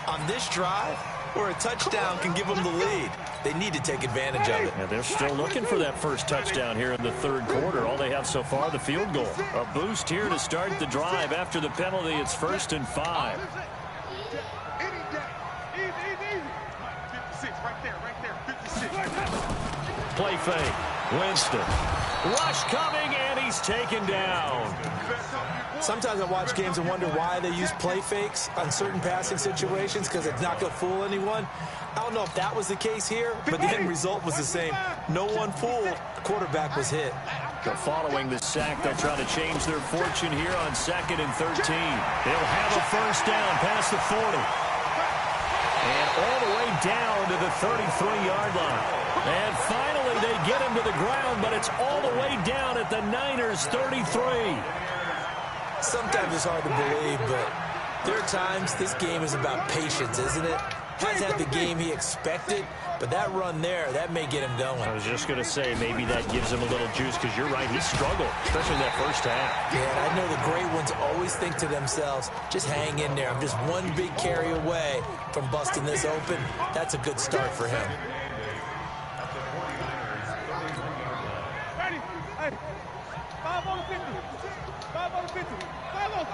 on this drive where a touchdown can give them the lead. They need to take advantage of it. And they're still looking for that first touchdown here in the 3rd quarter. All they have so far, the field goal. A boost here to start the drive after the penalty. It's 1st and 5. Easy. 56, right there, 56. Play fake. Winston. Rush coming, and he's taken down. Sometimes I watch games and wonder why they use play fakes on certain passing situations, because it's not going to fool anyone. I don't know if that was the case here, but the end result was the same. No one fooled. The quarterback was hit. Following the sack, they'll try to change their fortune here on 2nd and 13. They'll have a first down past the 40. And all the way down to the 33-yard line. And finally, they get him to the ground, but it's all the way down at the Niners' 33. Sometimes it's hard to believe, but there are times this game is about patience, isn't it? Hasn't had the game he expected, but that run there, that may get him going. I was just going to say, maybe that gives him a little juice, because you're right, he struggled, especially in that first half. Yeah, and I know the great ones always think to themselves, just hang in there. I'm just one big carry away from busting this open. That's a good start for him. Ready? Hey, 5 on 50. 5 on 50. 5 on.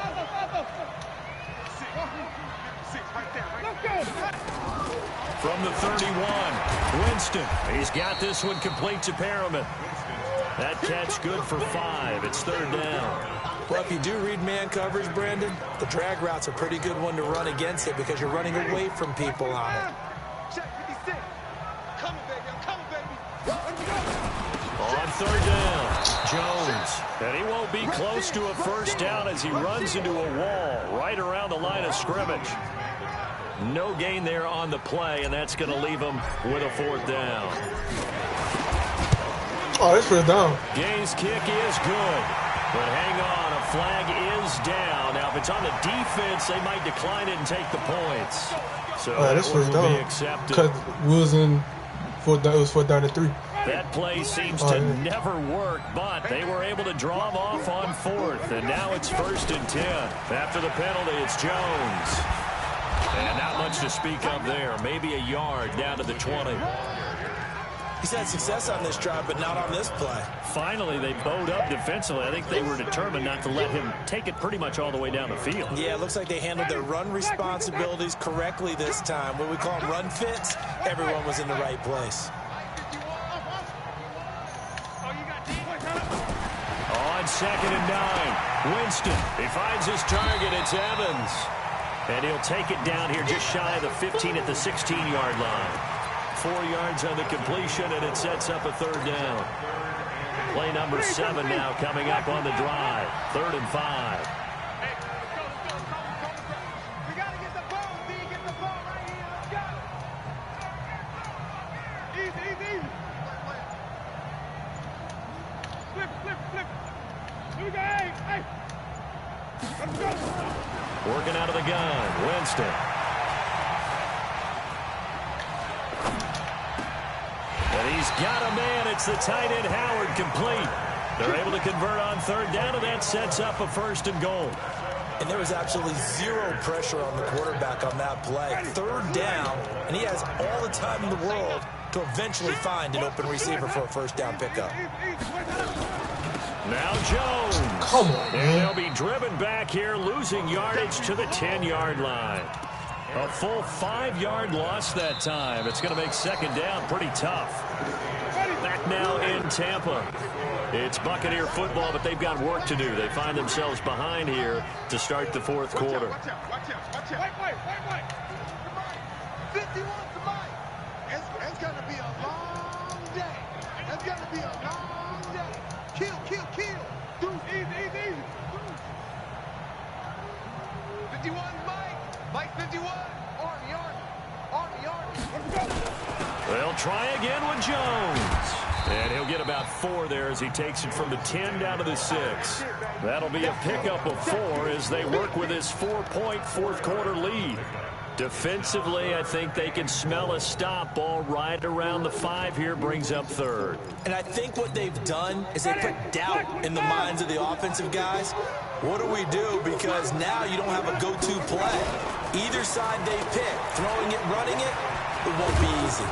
6 right there. Let's go. From the 31, Winston. He's got this one complete to Perriman. That catch good for 5. It's 3rd down. Well, if you do read man coverage, Brandon, the drag route's a pretty good one to run against it because you're running away from people on it. Check 56. Come on, baby. Come on, baby. Let's go. On 3rd down, Jones. And he won't be close to a first down as he runs into a wall right around the line of scrimmage. No gain there on the play, and that's going to leave him with a 4th down. Oh, that's first down. Gay's kick is good. But hang on, a flag is down. Now, if it's on the defense, they might decline it and take the points. So that first will down. be accepted. Because we was in 4th down, it was 4th down to 3. That play seems to never work, but they were able to draw him off on 4th, and now it's 1st and 10. After the penalty, it's Jones. And not much to speak of there. Maybe a yard down to the 20. He's had success on this drive, but not on this play. Finally, they bowed up defensively. I think they were determined not to let him take it pretty much all the way down the field. Yeah, it looks like they handled their run responsibilities correctly this time. What we call them run fits, everyone was in the right place. On 2nd and 9, Winston. He finds his target. It's Evans. And he'll take it down here just shy of the 15 at the 16-yard line. 4 yards on the completion, and it sets up a 3rd down. Play number 7 now coming up on the drive. 3rd and 5. We got to get the ball, D. Get the ball right here. Let's go. Easy. Flip. Here we go. Hey. Let's go. Working out of the gun, Winston. And he's got a man. It's the tight end, Howard, complete. They're able to convert on 3rd down, and that sets up a 1st and goal. And there was absolutely zero pressure on the quarterback on that play. 3rd down, and he has all the time in the world to eventually find an open receiver for a 1st down pickup. Now Jones. Come on, man. And they'll be driven back here, losing yardage to the 10-yard line. A full 5-yard loss that time. It's going to make 2nd down pretty tough. Back now in Tampa. It's Buccaneer football, but they've got work to do. They find themselves behind here to start the 4th quarter. Watch out. Wait. 51 to Mike. It's going to be a long day. It's going to be a long day. Kill. Easy. 51, Mike 51. Army. They'll try again with Jones. And he'll get about 4 there as he takes it from the 10 down to the 6. That'll be a pickup of 4 as they work with his 4-point 4th quarter lead. Defensively, I think they can smell a stop ball right around the 5 here, brings up 3rd. And I think what they've done is they put doubt in the minds of the offensive guys. What do we do? Because now you don't have a go-to play. Either side they pick, throwing it, running it, it won't be easy.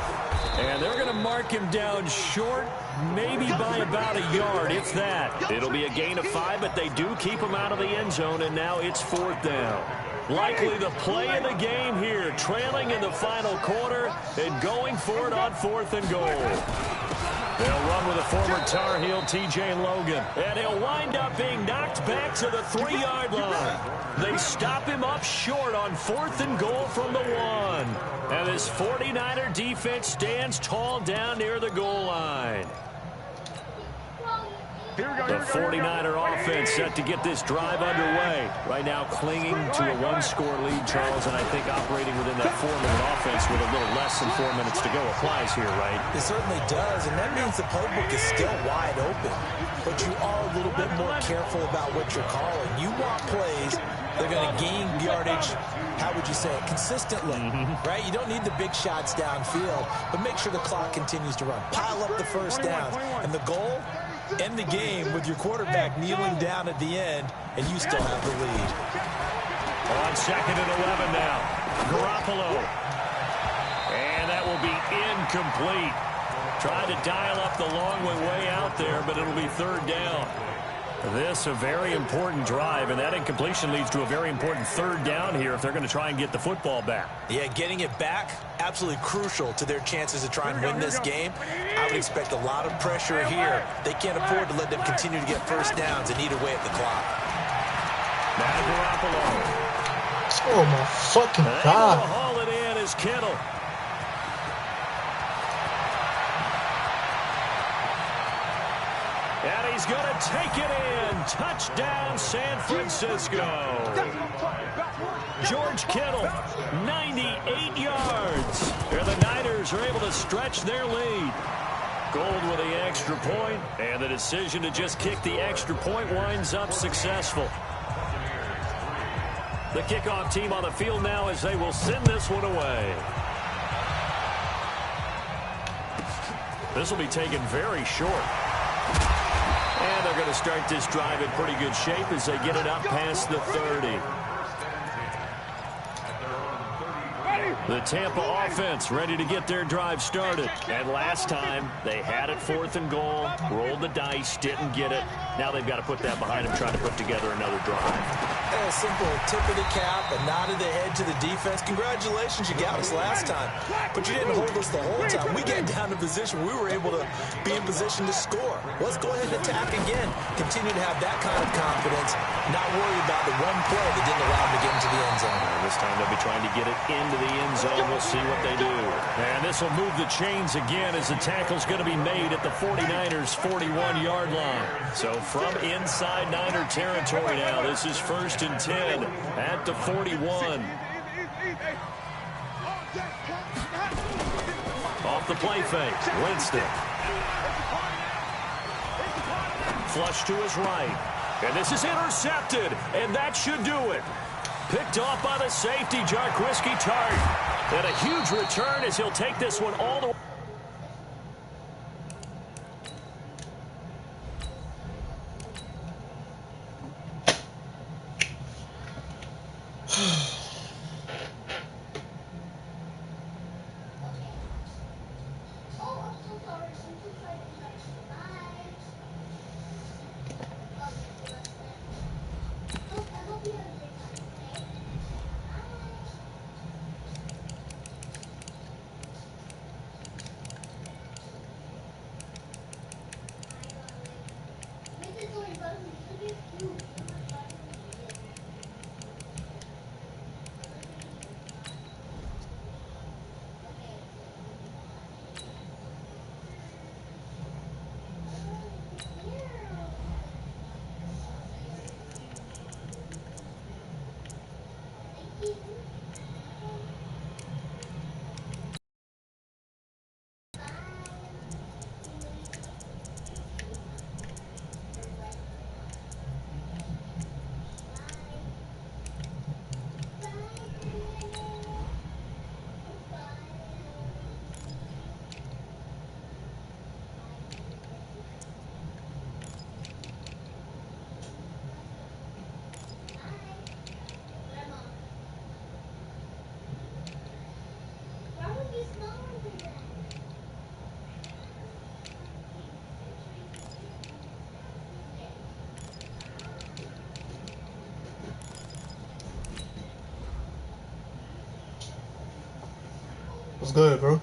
And they're going to mark him down short, maybe by about a yard, if that. It'll be a gain of 5, but they do keep him out of the end zone, and now it's 4th down. Likely the play of the game here, trailing in the final quarter and going for it on 4th and goal. They'll run with the former Tar Heel T.J. Logan. And he'll wind up being knocked back to the 3-yard line. They stop him up short on 4th and goal from the 1. And this 49er defense stands tall down near the goal line. The 49er offense set to get this drive underway. Right now clinging to a 1-score lead, Charles, and I think operating within that 4-minute offense with a little less than 4 minutes to go applies here, right? It certainly does, and that means the playbook is still wide open. But you are a little bit more careful about what you're calling. You want plays that are going to gain yardage, how would you say it, consistently, right? You don't need the big shots downfield, but make sure the clock continues to run. Pile up the first downs, and the goal, end the game with your quarterback kneeling down at the end, and you still have the lead. On 2nd and 11 now. Garoppolo. And that will be incomplete. Tried to dial up the long way out there, but it'll be 3rd down. This a very important drive, and that incompletion leads to a very important 3rd down here if they're going to try and get the football back. Yeah, getting it back, absolutely crucial to their chances to try and win this game. I would expect a lot of pressure here. They can't afford to let them continue to get first downs and eat away at the clock. Now Garoppolo. Oh, my fucking God. Able to haul it in is Kittle. And he's going to take it in. Touchdown, San Francisco. George Kittle, 98 yards. And the Niners are able to stretch their lead. Gold with the extra point, and the decision to just kick the extra point winds up successful. The kickoff team on the field now as they will send this one away. This will be taken very short. And they're going to start this drive in pretty good shape as they get it up past the 30. The Tampa offense ready to get their drive started. And last time, they had it 4th and goal, rolled the dice, didn't get it. Now they've got to put that behind them, trying to put together another drive. A simple tip of the cap, a nod of the head to the defense. Congratulations, you got us last time. But you didn't hold us the whole time. We get down to position. We were able to be in position to score. Let's go ahead and attack again. Continue to have that kind of confidence. Not worry about the one play that didn't allow them to get into the end zone. And this time they'll be trying to get it into the end zone. We'll see what they do. And this will move the chains again as the tackle's going to be made at the 49ers' 41-yard line. So from inside Niner territory now, this is 1st and 10 at the 41. Off the play fake, Winston. Flush to his right. And this is intercepted, and that should do it. Picked off by the safety, Jarquiski Tart. And a huge return as he'll take this one all the way. What's good, bro?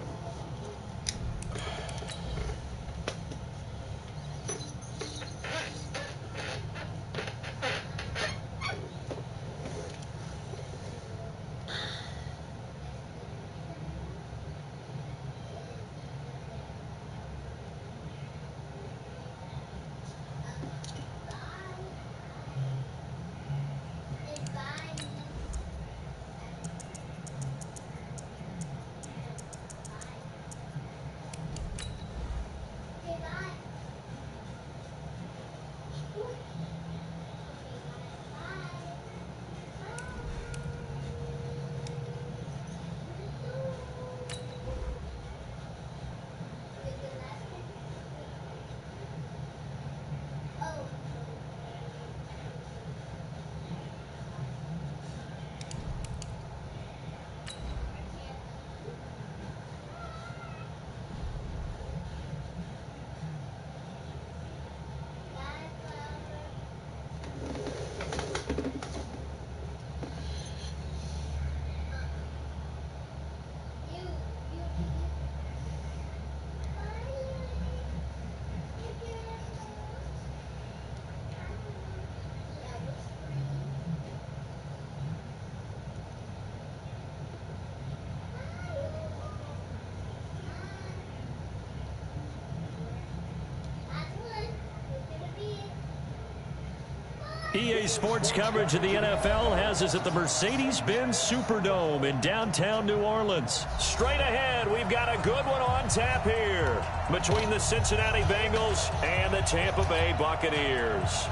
EA Sports coverage of the NFL has us at the Mercedes-Benz Superdome in downtown New Orleans. Straight ahead, we've got a good one on tap here between the Cincinnati Bengals and the Tampa Bay Buccaneers.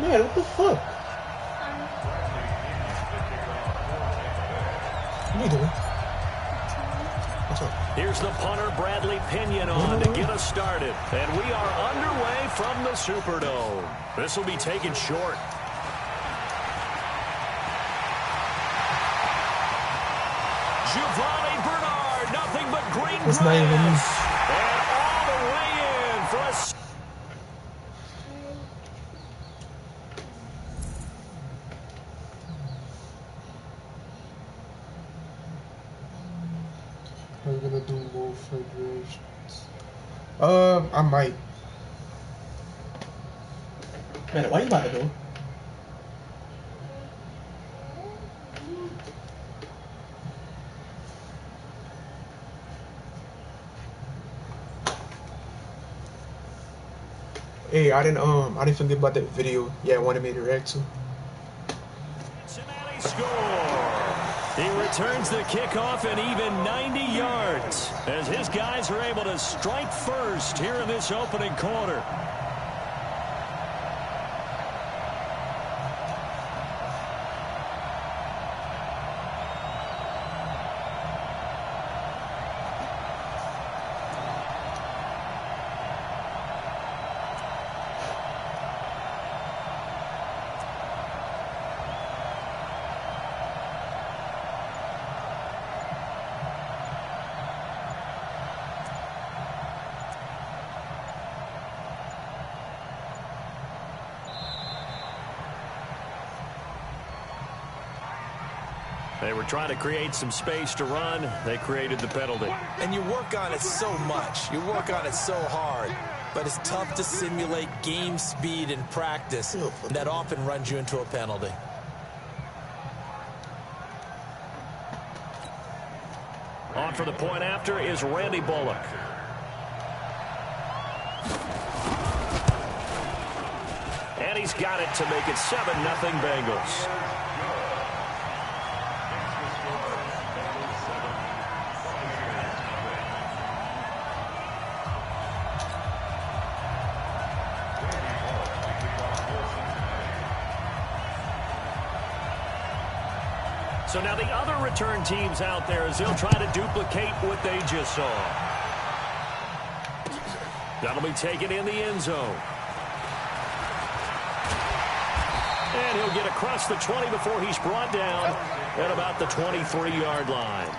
Man, what the fuck? What are you doing? What's up? Here's the punter, Bradley Pinion, on to get us started. And we are underway from the Superdome. This will be taken short. Giovanni Bernard, nothing but green It's not even me. And all the way in for a... Are we gonna do more federations? I might. Man, why you about to do? Hey, I didn't forget about that video. Yeah, I wanted me to react to. Cincinnati score. He returns the kickoff an even 90 yards as his guys are able to strike first here in this opening quarter. They were trying to create some space to run. They created the penalty. And you work on it so much. You work on it so hard. But it's tough to simulate game speed in practice. That often runs you into a penalty. On for the point after is Randy Bullock. And he's got it to make it 7-0 Bengals. So now the other return teams out there as they'll try to duplicate what they just saw. That'll be taken in the end zone. And he'll get across the 20 before he's brought down at about the 23-yard line.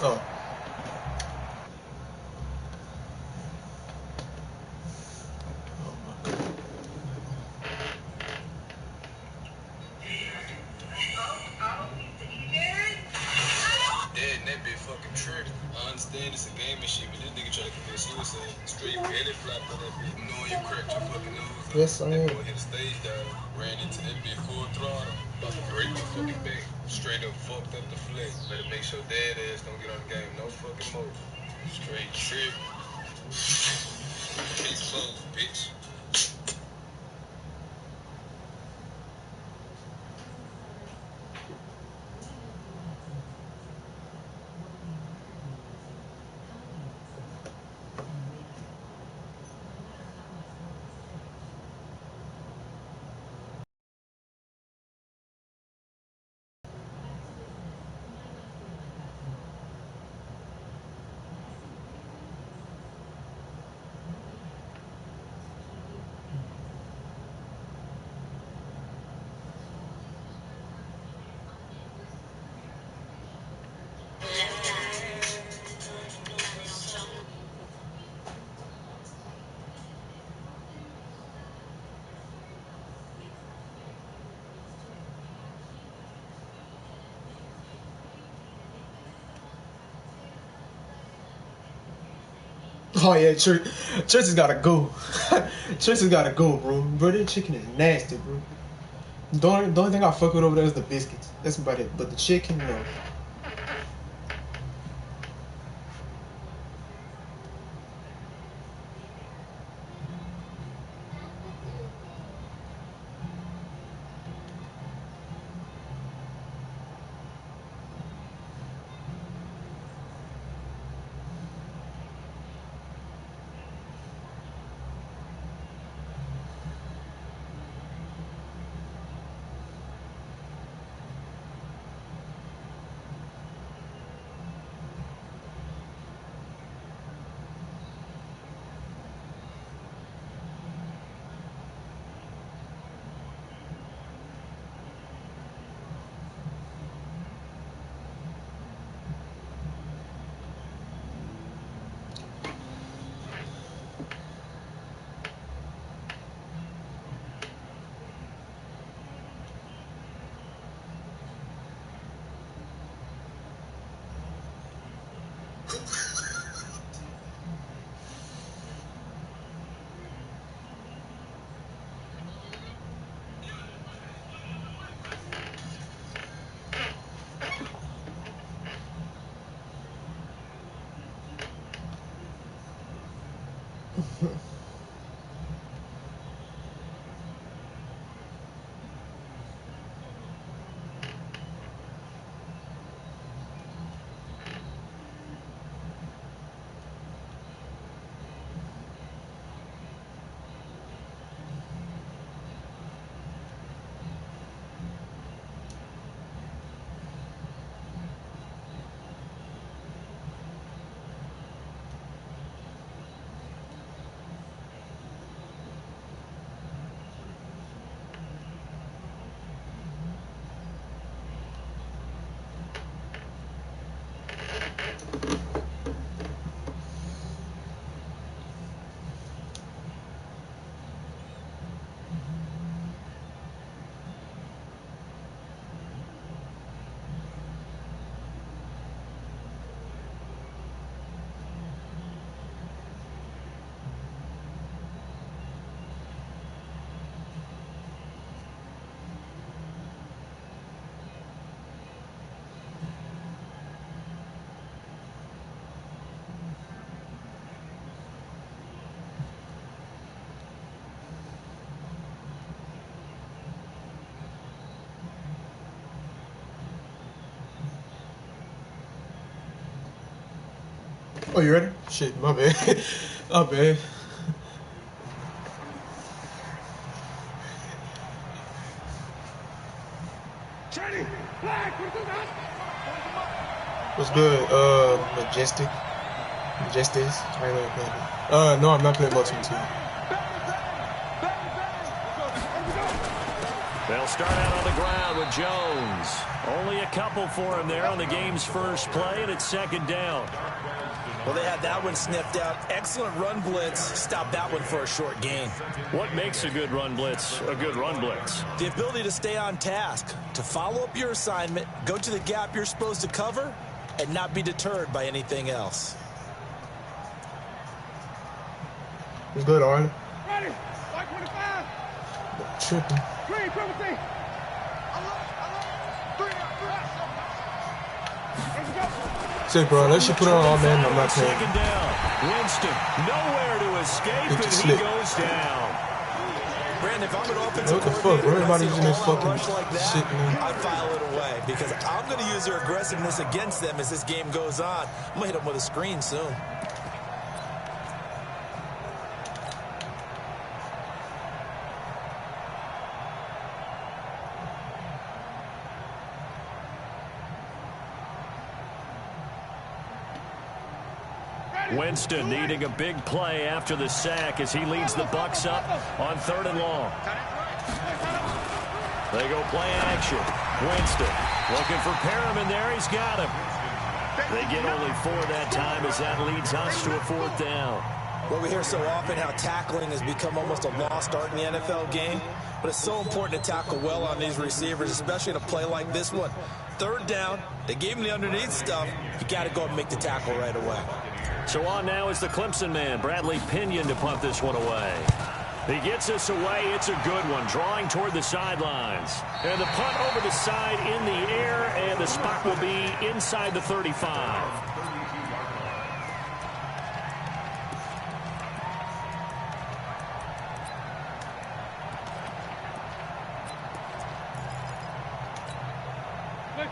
Oh. I understand it's a game and shit, but this nigga try to commit suicide. Straight belly flap on that bitch. You know when you cracked your fucking nose. Yes, I am. That boy hit a stage dive, ran into that bitch full throttle. About to break my fucking back. Straight up fucked up the flex. Better make sure dad ass don't get on the game. No fucking more. Straight trip. Case closed, bitch. Oh yeah, Church has gotta go. Church has gotta go, bro. Bro, that chicken is nasty, bro. The only thing I fuck with over there is the biscuits. That's about it. But the chicken, no. Oh, you ready? Shit, my bad. My bad. What's good? Majestic. Majesties. I ain't playing. No, I'm not playing Motion 2. They'll start out on the ground with Jones. Only a couple for him there on the game's first play, and it's second down. Well, they had that one sniffed out. Excellent run blitz. Stop that one for a short gain. What makes a good run blitz a good run blitz? The ability to stay on task, to follow up your assignment, go to the gap you're supposed to cover, and not be deterred by anything else. It's good, Arlen. Ready. 525. Tripping. Green, Timothy. Shit, bro, unless you put on all man, I'm not playing. Second down. Winston, nowhere to escape, and he goes down. Brandon, if I'm an offensive what the fuck, bro? Everybody's using this fucking like that, shit, man. I file it away because I'm going to use their aggressiveness against them as this game goes on. I'm going to hit them with a screen soon. Winston needing a big play after the sack as he leads the Bucs up on 3rd and long. They go play action. Winston looking for Perriman there. He's got him. They get only 4 that time as that leads us to a 4th down. Well, we hear so often how tackling has become almost a lost art in the NFL game, but it's so important to tackle well on these receivers, especially in a play like this one. 3rd down, they gave him the underneath stuff. You got to go and make the tackle right away. So on now is the Clemson man, Bradley Pinion, to punt this one away. He gets this away. It's a good one, drawing toward the sidelines. And the punt over the side in the air, and the spot will be inside the 35.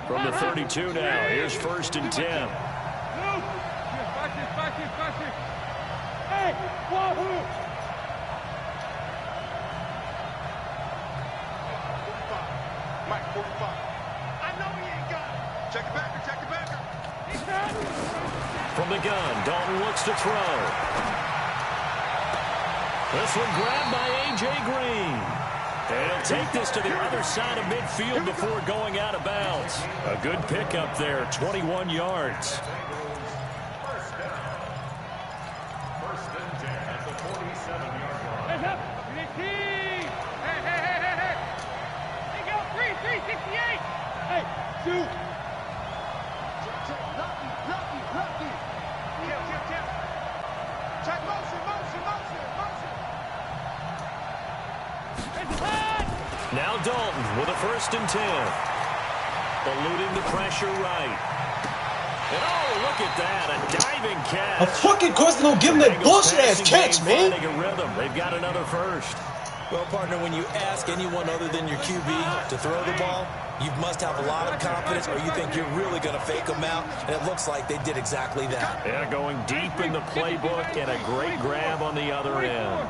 From the 32 now, here's 1st and 10. Hey, Wahoo! Mike, 45. I know he ain't got it. Check it back, check it back. From the gun, Dalton looks to throw. This one grabbed by A.J. Green. And he'll take this to the other side of midfield before going out of bounds. A good pickup there, 21 yards. First and 10 at the 47-yard line. Heads up! Hey! Hey, go! 368! Hey, shoot! Lucky! Kill! Check motion! Now Dalton with a 1st and 10. Eluding the pressure right. And oh, look at that, a diving catch. Of fucking course they don't give him that bullshit-ass catch, man. Finding a rhythm. They've got another 1st. Well, partner, when you ask anyone other than your QB to throw the ball, you must have a lot of confidence, or you think you're really going to fake them out, and it looks like they did exactly that. Yeah, going deep in the playbook, and a great grab on the other end.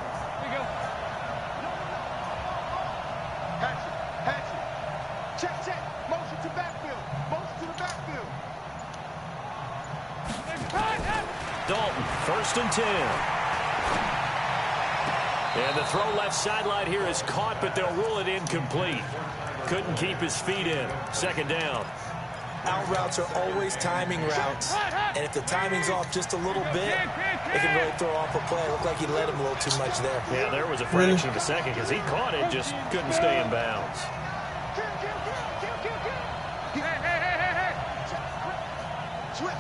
Check. Motion to backfield. Motion to the backfield. Dalton, 1st and 10. And the throw left sideline here is caught, but they'll rule it incomplete. Couldn't keep his feet in. 2nd down. Out routes are always timing routes, and if the timing's off just a little bit, it can really throw off a play. It looked like he let him a little too much there. Yeah, there was a fraction of a second because he caught it, just couldn't stay in bounds. Switch.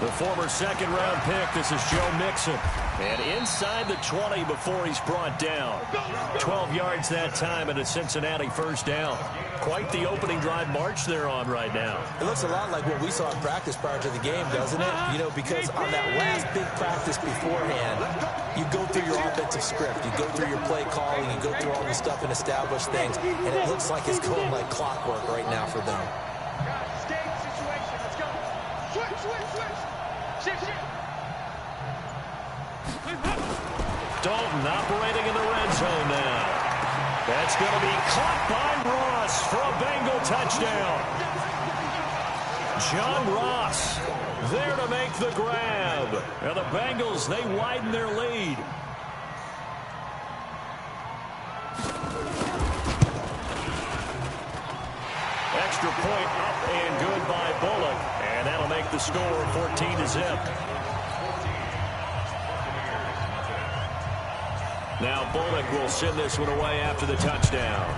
The former 2nd-round pick, this is Joe Mixon. And inside the 20 before he's brought down. 12 yards that time and a Cincinnati 1st down. Quite the opening drive march they're on right now. It looks a lot like what we saw in practice prior to the game, doesn't it? You know, because on that last big practice beforehand, you go through your offensive script. You go through your play calling. You go through all the stuff and establish things. And it looks like it's going like clockwork right now for them. Dalton operating in the red zone now. That's going to be caught by Ross for a Bengal touchdown. John Ross there to make the grab. And the Bengals, they widen their lead. Extra point up and good by Bullock. And that'll make the score 14-0. Now Bullock will send this one away after the touchdown.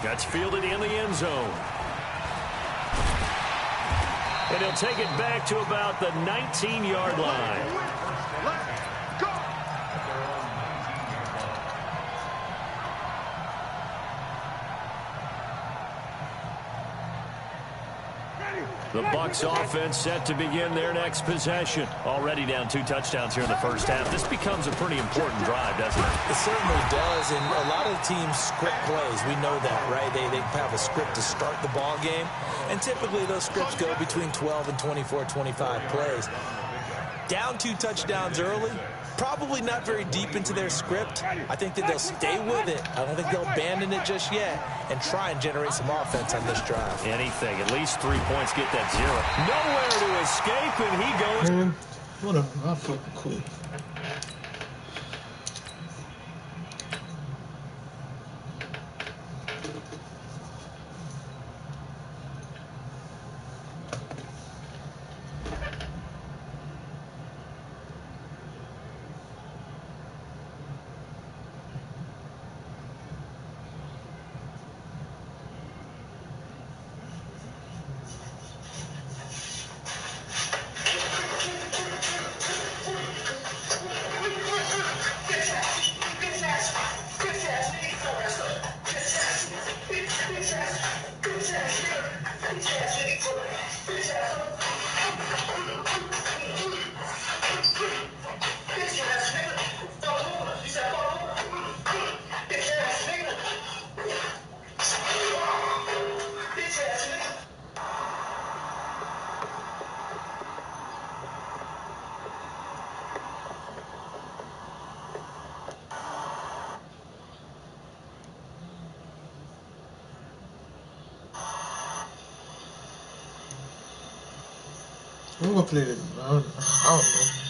That's fielded in the end zone. And he'll take it back to about the 19-yard line. The Bucs offense set to begin their next possession. Already down 2 touchdowns here in the 1st half. This becomes a pretty important drive, doesn't it? It certainly does, and a lot of the teams script plays. We know that, right? They have a script to start the ball game, and typically those scripts go between 12 and 24, 25 plays. Down 2 touchdowns early, probably not very deep into their script. I think that they'll stay with it. I don't think they'll abandon it just yet and try and generate some offense on this drive. Anything. At least 3 points, get that 0. Nowhere to escape, and he goes. Man, whatever. I'll fucking quit. I'm gonna play this. I don't know.